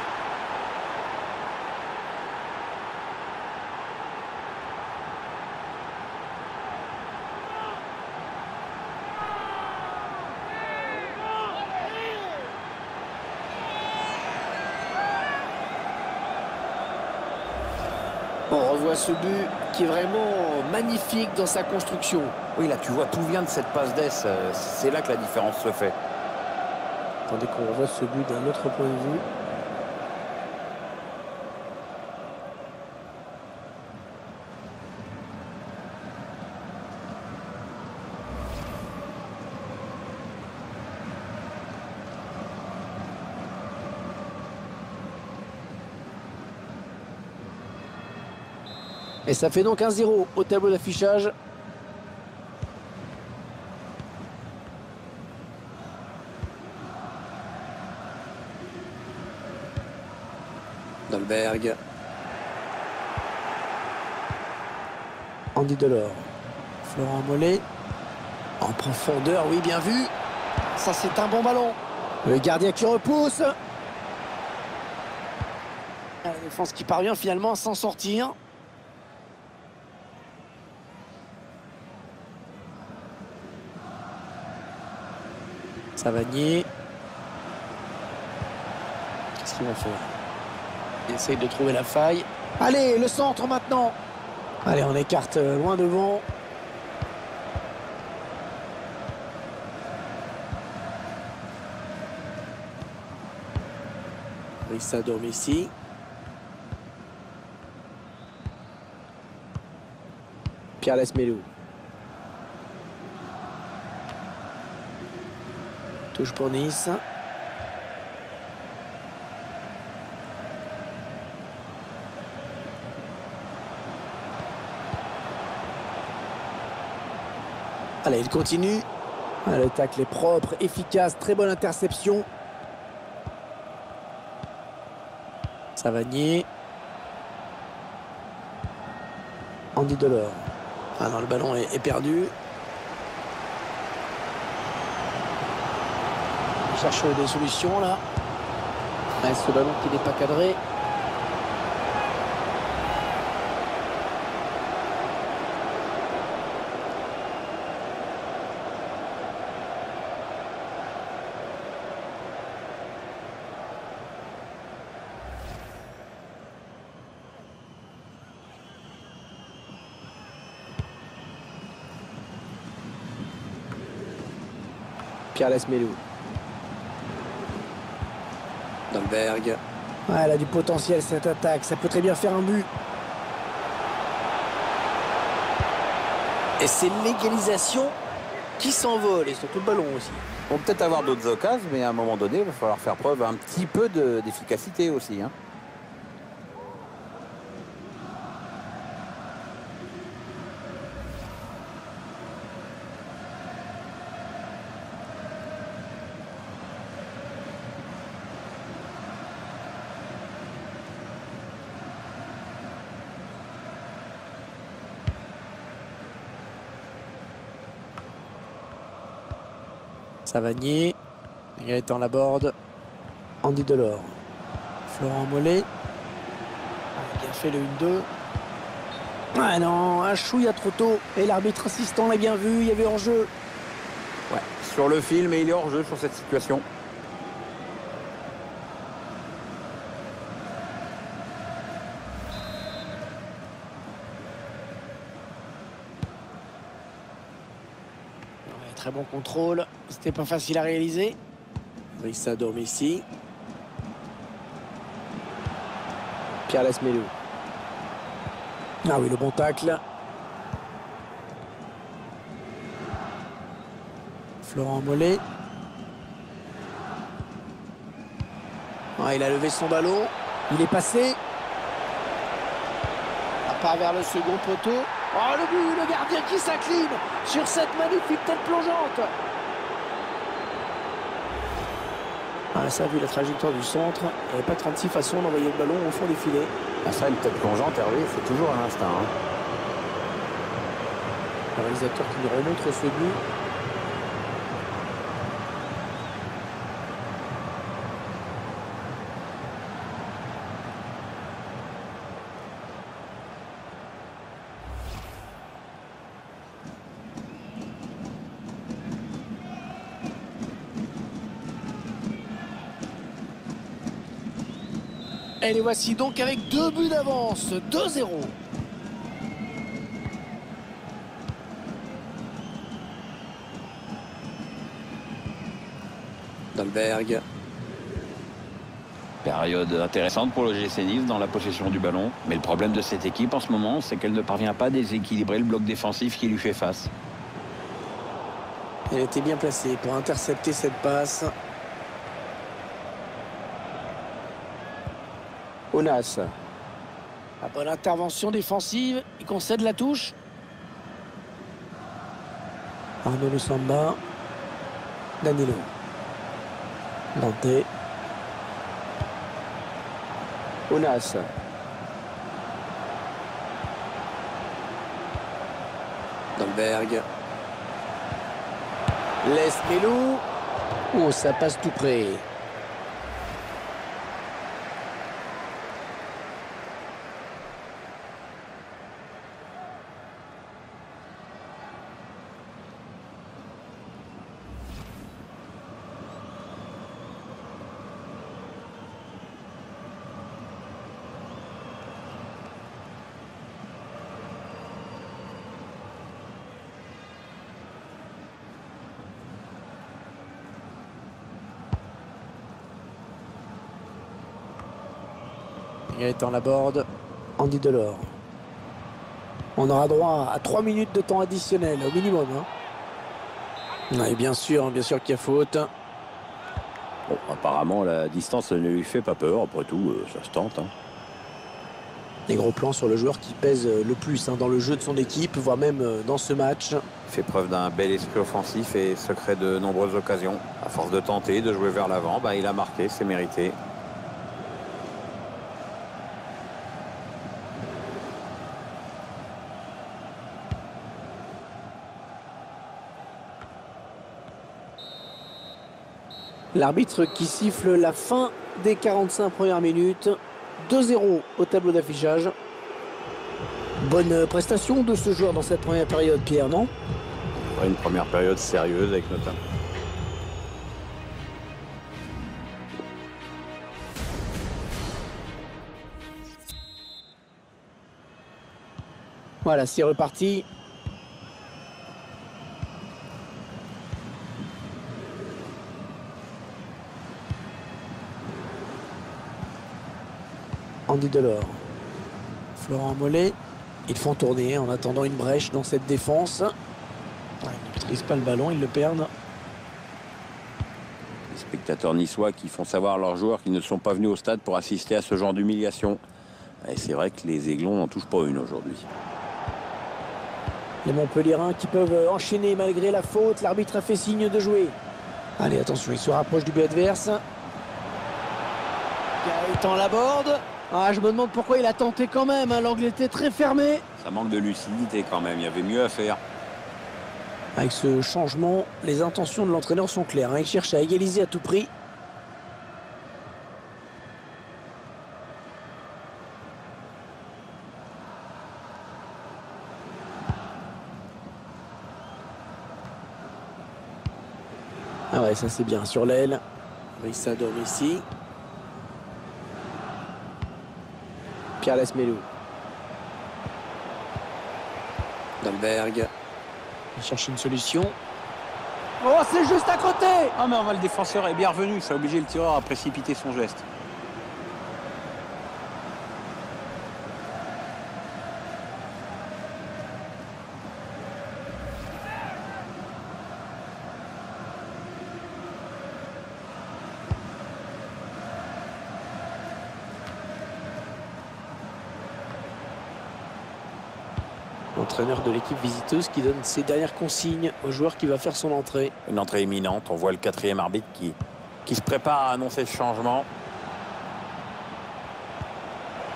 On revoit ce but qui est vraiment magnifique dans sa construction. Oui, là, tu vois, tout vient de cette passe d'ess. C'est là que la différence se fait. Attendez qu'on revoie ce but d'un autre point de vue. Et ça fait donc 1-0 au tableau d'affichage. Dolberg. Andy Delors. Florent Mollet. En profondeur, oui, bien vu. Ça, c'est un bon ballon. Le gardien qui repousse. La défense qui parvient finalement à s'en sortir. Savanier. Qu'est-ce qu'ils vont faire? Ils essayent de trouver la faille. Allez, le centre maintenant. Allez, on écarte loin devant. Rissa Dormici. Pierre Lesmelou. Touche pour Nice. Allez, il continue. Le tacle est propre, efficace, très bonne interception. Savanier. Andy Delors. Ah non, le ballon est perdu. Il cherche des solutions là. Ouais, ce ballon qui n'est pas cadré. Pierre Lesmelou. Dolberg. Ouais, elle a du potentiel cette attaque. Ça peut très bien faire un but. Et c'est l'égalisation qui s'envole. Et surtout le ballon aussi. On peut peut-être avoir d'autres occasions, mais à un moment donné, il va falloir faire preuve un petit peu d'efficacité aussi. Hein. Savanier. Gaëtan Laborde. Andy Delors. Florent Mollet. Il a fait le 1-2. Ah non, un chouïa trop tôt. Et l'arbitre assistant l'a bien vu, il y avait hors-jeu. Ouais, sur le film, et il est hors-jeu sur cette situation. Très bon contrôle, c'était pas facile à réaliser. Rissa Dormici. Pierre Lesmelou. Ah oui, le bon tacle. Florent Mollet. Ah, il a levé son ballon. Il est passé. À part vers le second poteau. Oh, le but, le gardien qui s'incline sur cette magnifique tête plongeante. Ah, ça a vu la trajectoire du centre. Il n'y avait pas 36 façons d'envoyer le ballon au fond des filets. Ah, ça, une tête plongeante, Hervé, c'est toujours un instinct. Hein. Le réalisateur qui nous remontre ce but. Et les voici donc avec 2 buts d'avance, 2-0. Dalberg. Période intéressante pour le GC Nice dans la possession du ballon. Mais le problème de cette équipe en ce moment, c'est qu'elle ne parvient pas à déséquilibrer le bloc défensif qui lui fait face. Elle était bien placée pour intercepter cette passe. Ounas. La bonne intervention défensive. Il concède la touche. Arnaud Lusamba. Danilo. Dante. Ounas. Dolberg. Laisse Melou. Oh, ça passe tout près. Gaëtan Laborde, Andy Delors. On aura droit à 3 minutes de temps additionnel au minimum. Hein. Et bien sûr qu'il y a faute. Bon, apparemment, la distance ne lui fait pas peur. Après tout, ça se tente. Hein. Des gros plans sur le joueur qui pèse le plus dans le jeu de son équipe, voire même dans ce match. Il fait preuve d'un bel esprit offensif et se crée de nombreuses occasions. À force de tenter, de jouer vers l'avant, il a marqué, c'est mérité. L'arbitre qui siffle la fin des 45 premières minutes. 2-0 au tableau d'affichage. Bonne prestation de ce joueur dans cette première période, Pierre, non? Une première période sérieuse avec notamment. Voilà, c'est reparti. Andy Delors. Florent Mollet. Ils font tourner en attendant une brèche dans cette défense. Ils ne maîtrisent pas le ballon, ils le perdent. Les spectateurs niçois qui font savoir à leurs joueurs qu'ils ne sont pas venus au stade pour assister à ce genre d'humiliation. Et c'est vrai que les Aiglons n'en touchent pas une aujourd'hui. Les Montpelliérains qui peuvent enchaîner malgré la faute. L'arbitre a fait signe de jouer. Allez, attention, il se rapproche du but adverse. Gaëtan Laborde. Ah, je me demande pourquoi il a tenté quand même. Hein. L'angle était très fermé. Ça manque de lucidité quand même. Il y avait mieux à faire. Avec ce changement, les intentions de l'entraîneur sont claires. Hein. Il cherche à égaliser à tout prix. Ah ouais, ça c'est bien sur l'aile. Rissa Dorissi. Pierre Lesmelou. Dalberg. Il cherche une solution. Oh, c'est juste à côté! Ah mais le défenseur est bien revenu. Ça a obligé le tireur à précipiter son geste. L'entraîneur de l'équipe visiteuse qui donne ses dernières consignes au joueur qui va faire son entrée. Une entrée imminente. On voit le 4e arbitre qui se prépare à annoncer ce changement.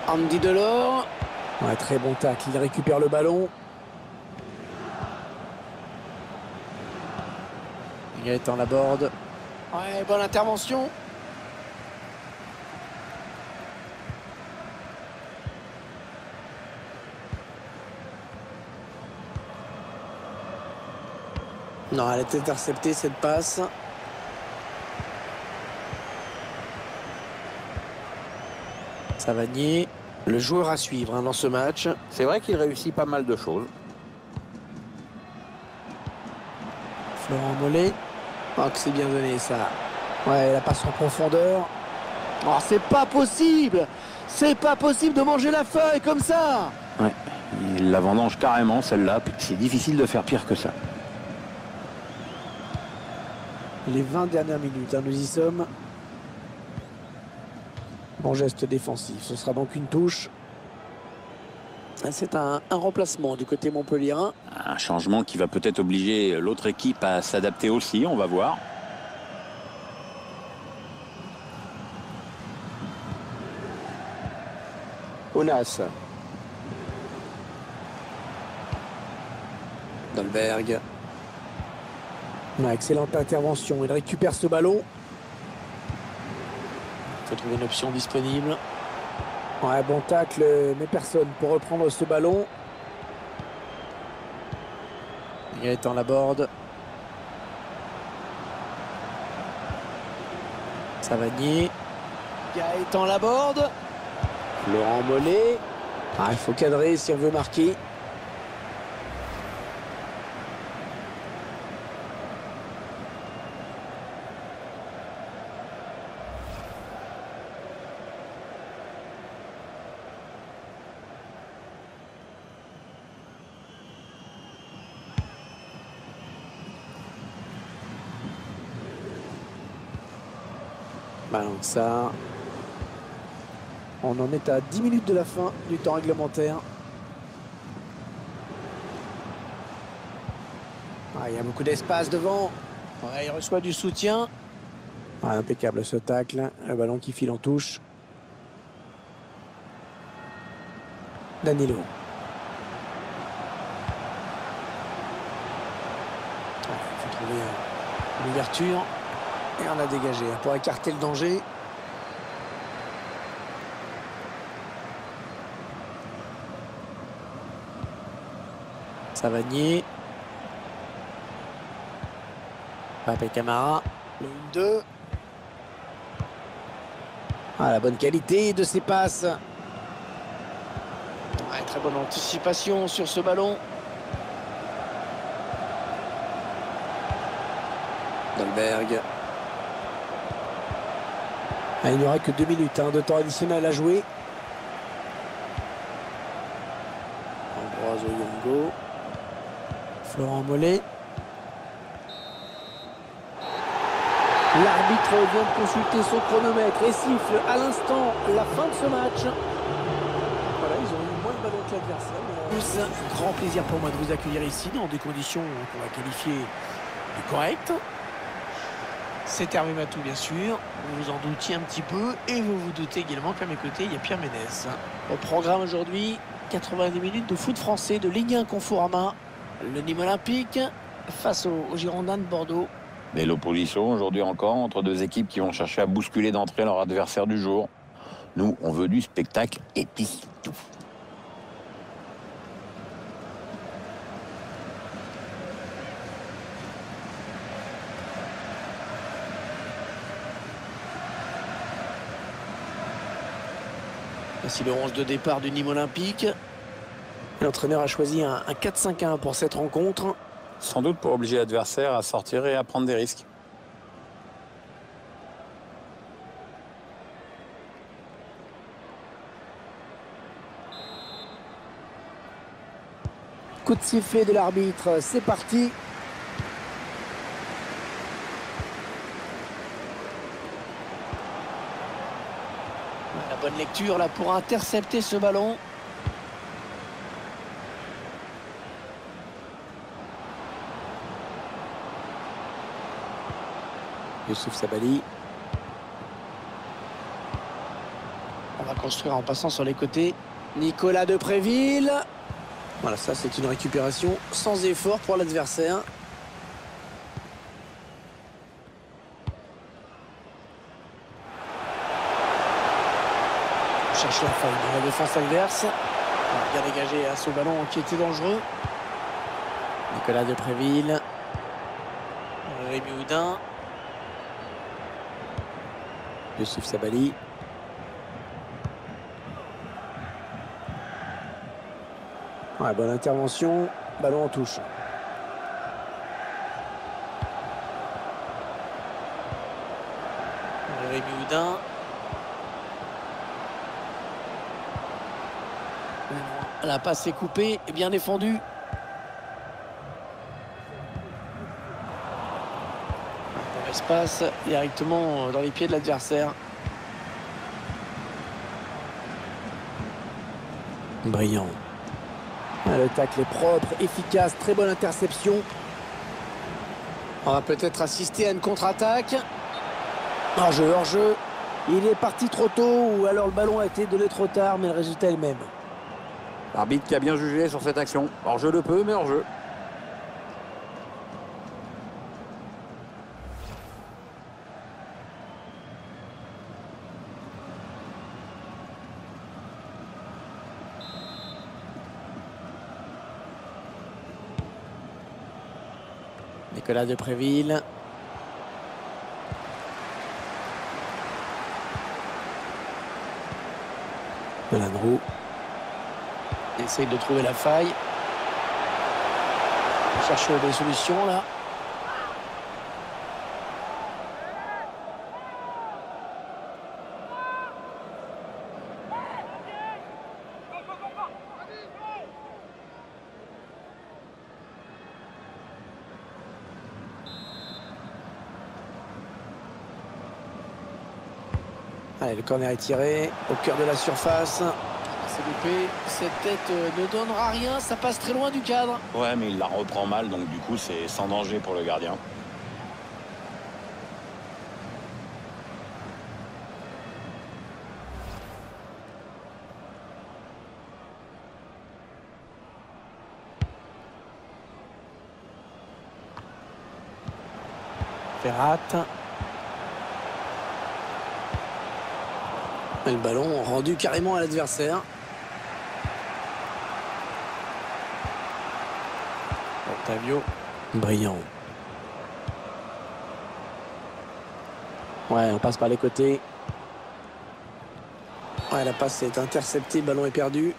Andy Delors. Ouais, très bon tacle. Il récupère le ballon. Gaëtan Laborde. Ouais, bonne intervention. Non, elle est interceptée cette passe. Savanier, le joueur à suivre dans ce match. C'est vrai qu'il réussit pas mal de choses. Florent Mollet. Oh, que c'est bien donné ça. Ouais, la passe en profondeur. Oh, c'est pas possible! C'est pas possible de manger la feuille comme ça! Ouais, il la vendange carrément celle-là. C'est difficile de faire pire que ça. Les 20 dernières minutes, nous y sommes. Bon geste défensif, ce sera donc une touche. C'est un remplacement du côté montpelliérain. Un changement qui va peut-être obliger l'autre équipe à s'adapter aussi, on va voir. Onas. Dolberg. Excellente intervention, il récupère ce ballon. Il faut trouver une option disponible. Ouais, bon tacle, mais personne pour reprendre ce ballon. Gaëtan Laborde. Savanier. Gaëtan Laborde. Laurent Mollet. Il faut cadrer si on veut marquer. Donc ça, on en est à 10 minutes de la fin du temps réglementaire. Il y a beaucoup d'espace devant. Ouais, il reçoit du soutien. Impeccable ce tacle. Le ballon qui file en touche. Danilo. Il faut trouver une ouverture. Et on a dégagé pour écarter le danger. Savanier. Pape Camara. Le 1-2. La bonne qualité de ses passes. Très bonne anticipation sur ce ballon. Dolberg. Il n'y aura que 2 minutes de temps additionnel à jouer. Ambroise Oyongo. Florent Mollet. L'arbitre vient de consulter son chronomètre et siffle à l'instant la fin de ce match. Voilà, ils ont eu moins de ballons que l'adversaire. Grand plaisir pour moi de vous accueillir ici dans des conditions qu'on va qualifier de correctes. C'est Hervé Matou, bien sûr. Vous vous en doutiez un petit peu. Et vous vous doutez également qu'à mes côtés, il y a Pierre Ménès. Au programme aujourd'hui, 90 minutes de foot français de Ligue 1 Conforama. Le Nîmes Olympique face aux Girondins de Bordeaux. Mais l'opposition aujourd'hui encore entre deux équipes qui vont chercher à bousculer d'entrée leur adversaire du jour. Nous, on veut du spectacle et puis tout. Voici le 11 de départ du Nîmes Olympique. L'entraîneur a choisi un 4-5-1 pour cette rencontre. Sans doute pour obliger l'adversaire à sortir et à prendre des risques. Coup de sifflet de l'arbitre, c'est parti. La bonne lecture là pour intercepter ce ballon. Youssouf Sabaly. On va construire en passant sur les côtés. Nicolas Depréville. Voilà, ça c'est une récupération sans effort pour l'adversaire. On cherche la faille dans la défense adverse. Bien dégagé à ce ballon qui était dangereux. Nicolas Depréville. Rémi Houdin. Youssouf Sabaly. Ouais, bonne intervention. Ballon en touche. Rémi Houdin. La passe est coupée et bien défendue. Espace directement dans les pieds de l'adversaire. Brillant. Le tacle est propre, efficace, très bonne interception. On va peut-être assister à une contre-attaque. Hors-jeu, hors-jeu. Il est parti trop tôt ou alors le ballon a été donné trop tard, mais le résultat est le même. L'arbitre qui a bien jugé sur cette action. Hors-jeu le peu, mais hors-jeu. Nicolas Depréville. Delanroux. Essaye de trouver la faille. On cherche des solutions là. Allez, le corner est tiré au cœur de la surface. C'est loupé. Cette tête ne donnera rien. Ça passe très loin du cadre. Ouais, mais il la reprend mal, donc du coup, c'est sans danger pour le gardien. Ferrat. Et le ballon rendu carrément à l'adversaire. Otavio. Brillant. Ouais, on passe par les côtés. Ouais, la passe est interceptée, le ballon est perdu.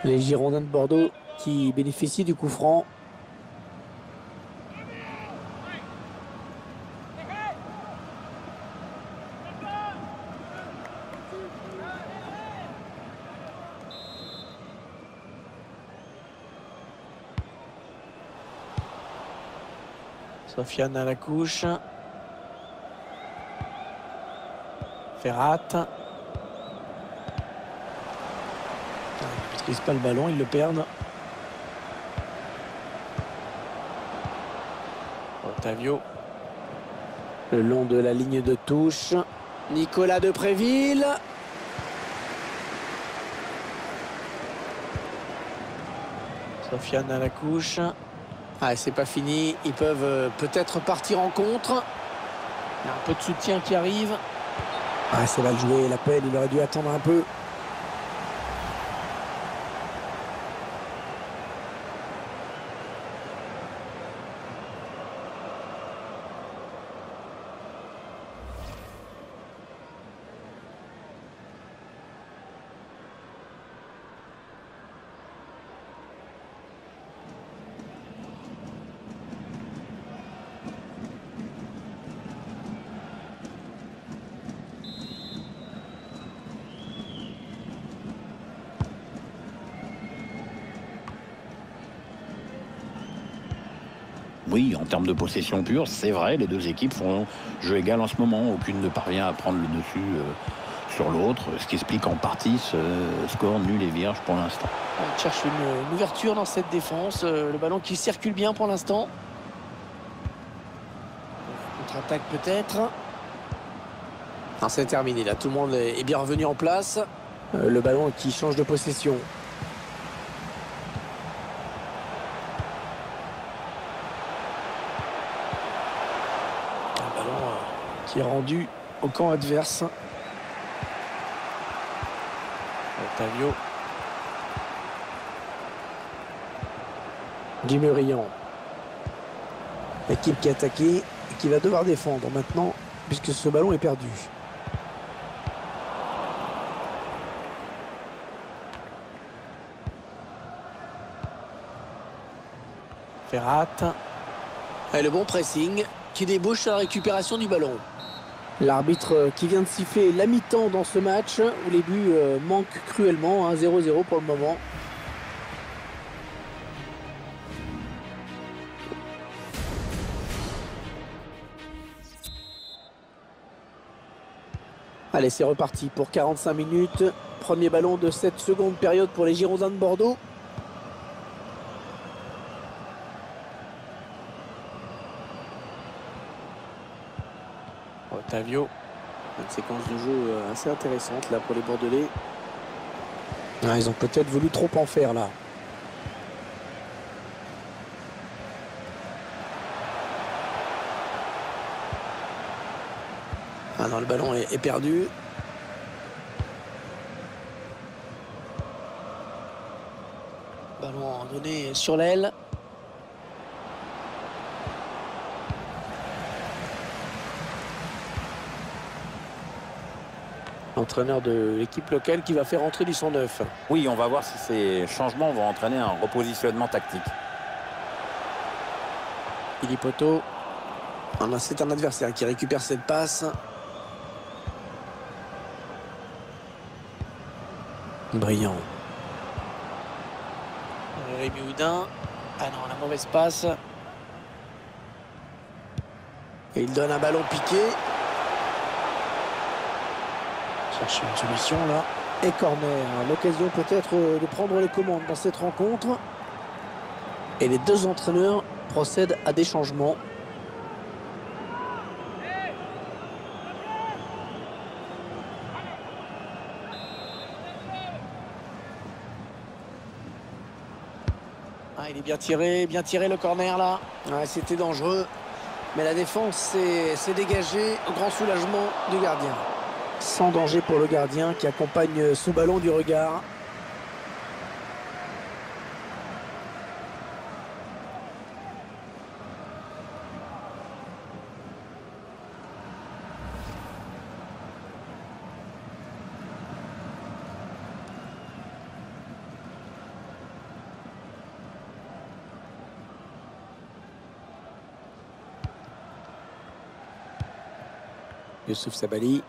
Les Girondins de Bordeaux qui bénéficient du coup franc. Sofiane à la couche. Ferrat. Ils ne maîtrisent pas le ballon, ils le perdent. Otavio. Le long de la ligne de touche. Nicolas Depréville. Sofiane à la couche. Ah, c'est pas fini. Ils peuvent peut-être partir en contre. Il y a un peu de soutien qui arrive. Ah, ça va le jouer. La peine, il aurait dû attendre un peu. Oui, en termes de possession pure, c'est vrai, les deux équipes font jeu égal en ce moment. Aucune ne parvient à prendre le dessus sur l'autre, ce qui explique en partie ce score nul et vierge pour l'instant. On cherche une ouverture dans cette défense. Le ballon qui circule bien pour l'instant. Contre-attaque peut-être. Non, c'est terminé là, tout le monde est bien revenu en place. Le ballon qui change de possession. Un ballon qui est rendu au camp adverse. Otavio. Di Murian. L'équipe qui a attaqué et qui va devoir défendre maintenant puisque ce ballon est perdu. Ferrat. Et le bon pressing qui débouche à la récupération du ballon. L'arbitre qui vient de siffler la mi-temps dans ce match où les buts manquent cruellement, 0-0 pour le moment. Allez, c'est reparti pour 45 minutes. Premier ballon de cette seconde période pour les Girondins de Bordeaux. Otavio. Une séquence de jeu assez intéressante là pour les Bordelais. Ah, ils ont peut-être voulu trop en faire là. Ah non, le ballon est perdu. Ballon donné sur l'aile. L'entraîneur de l'équipe locale qui va faire entrer du 109. Oui, on va voir si ces changements vont entraîner un repositionnement tactique. Philippe Otto. C'est un adversaire qui récupère cette passe. Brillant. Rémi Houdin. Ah non, la mauvaise passe. Et il donne un ballon piqué. Cherche une solution là. Et corner. L'occasion peut-être de prendre les commandes dans cette rencontre. Et les deux entraîneurs procèdent à des changements. Ah, il est bien tiré le corner là. Ouais, c'était dangereux. Mais la défense s'est dégagée au grand soulagement du gardien. Sans danger pour le gardien qui accompagne ce ballon du regard. Youssouf Sabaly.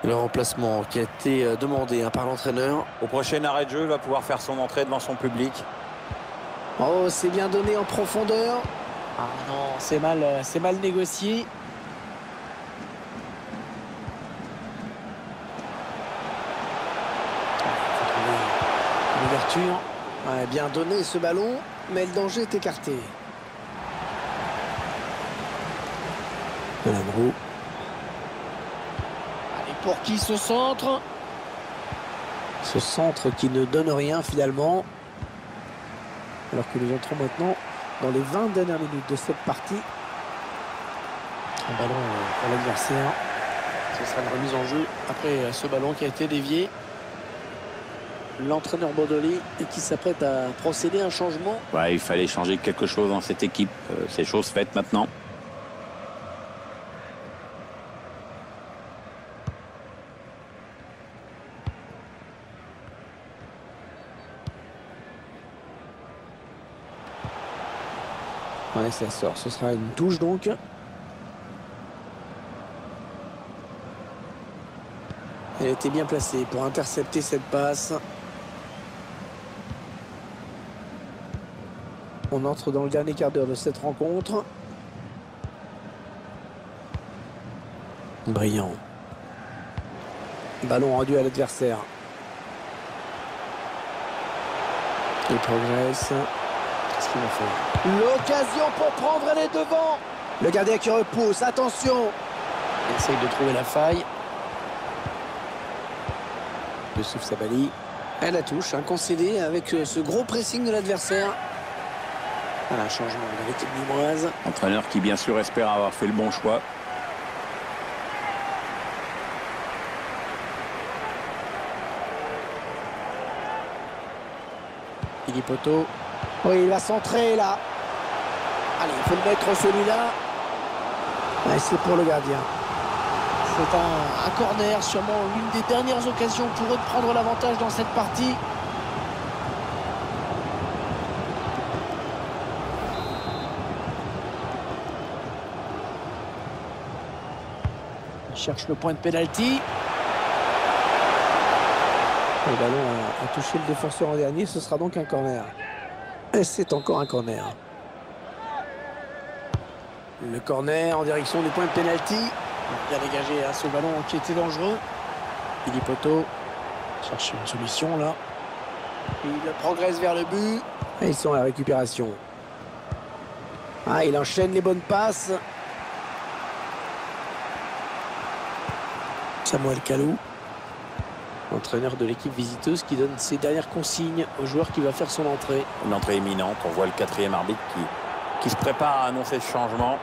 Le remplacement qui a été demandé par l'entraîneur. Au prochain arrêt de jeu, il va pouvoir faire son entrée devant son public. Oh, c'est bien donné en profondeur. Ah non, c'est mal négocié. L'ouverture. Ouais, bien donné ce ballon, mais le danger est écarté. Delambrou. Allez, pour qui ce centre? Ce centre qui ne donne rien finalement. Alors que nous entrons maintenant dans les 20 dernières minutes de cette partie. Un ballon pour l'adversaire. Ce sera une remise en jeu après ce ballon qui a été dévié. L'entraîneur bordelais qui s'apprête à procéder à un changement. Ouais, il fallait changer quelque chose dans cette équipe. C'est chose faite maintenant. Ouais, ça sort. Ce sera une touche donc. Elle était bien placée pour intercepter cette passe. On entre dans le dernier quart d'heure de cette rencontre. Brillant. Ballon rendu à l'adversaire. Il progresse. Est-ce ce qu'il va faire. L'occasion pour prendre les devants. Le gardien qui repousse, attention. Il essaye de trouver la faille. Youssouf Sabaly. Elle la touche, concédé avec ce gros pressing de l'adversaire. Voilà, changement de l'équipe limoise. Entraîneur qui bien sûr espère avoir fait le bon choix. Philippe Otto. Oui, il va centrer là. Allez, il faut le mettre celui-là. Ouais, c'est pour le gardien. C'est un corner, sûrement l'une des dernières occasions pour eux de prendre l'avantage dans cette partie. Il cherche le point de pénalty. Le ballon a touché le défenseur en dernier, ce sera donc un corner. Et c'est encore un corner. Le corner en direction du point de pénalty. Bien dégagé à ce ballon qui était dangereux. Philippe Otto cherche une solution là. Il progresse vers le but. Et ils sont à la récupération. Ah, il enchaîne les bonnes passes. Samuel Kalou, entraîneur de l'équipe visiteuse, qui donne ses dernières consignes au joueur qui va faire son entrée. Une entrée imminente. On voit le 4e arbitre qui se prépare à annoncer ce changement.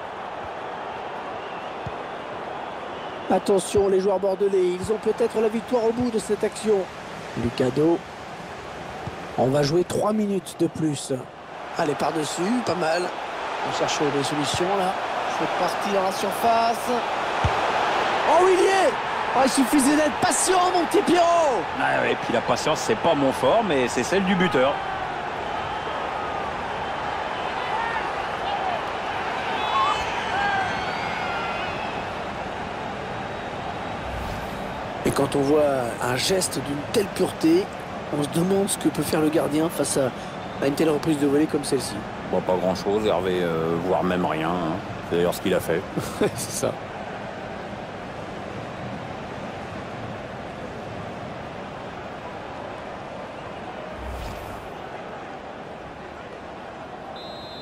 Attention, les joueurs bordelais, ils ont peut-être la victoire au bout de cette action. Lucado. On va jouer 3 minutes de plus. Allez, par-dessus, pas mal. On cherche des solutions là. C'est parti dans la surface. Oh, il y est. Oh, il suffisait d'être patient, mon petit Pierrot. Ah ouais, et puis la patience, c'est pas mon fort, mais c'est celle du buteur. Et quand on voit un geste d'une telle pureté, on se demande ce que peut faire le gardien face à une telle reprise de volée comme celle-ci. Bon, pas grand-chose, Hervé, voire même rien. Hein. C'est d'ailleurs ce qu'il a fait. C'est ça.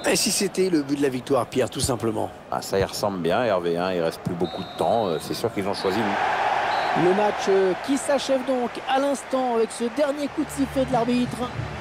Et si c'était le but de la victoire, Pierre, tout simplement? Ah, ça y ressemble bien, Hervé. Hein. Il reste plus beaucoup de temps. C'est sûr qu'ils ont choisi lui. Le match qui s'achève donc à l'instant avec ce dernier coup de sifflet de l'arbitre.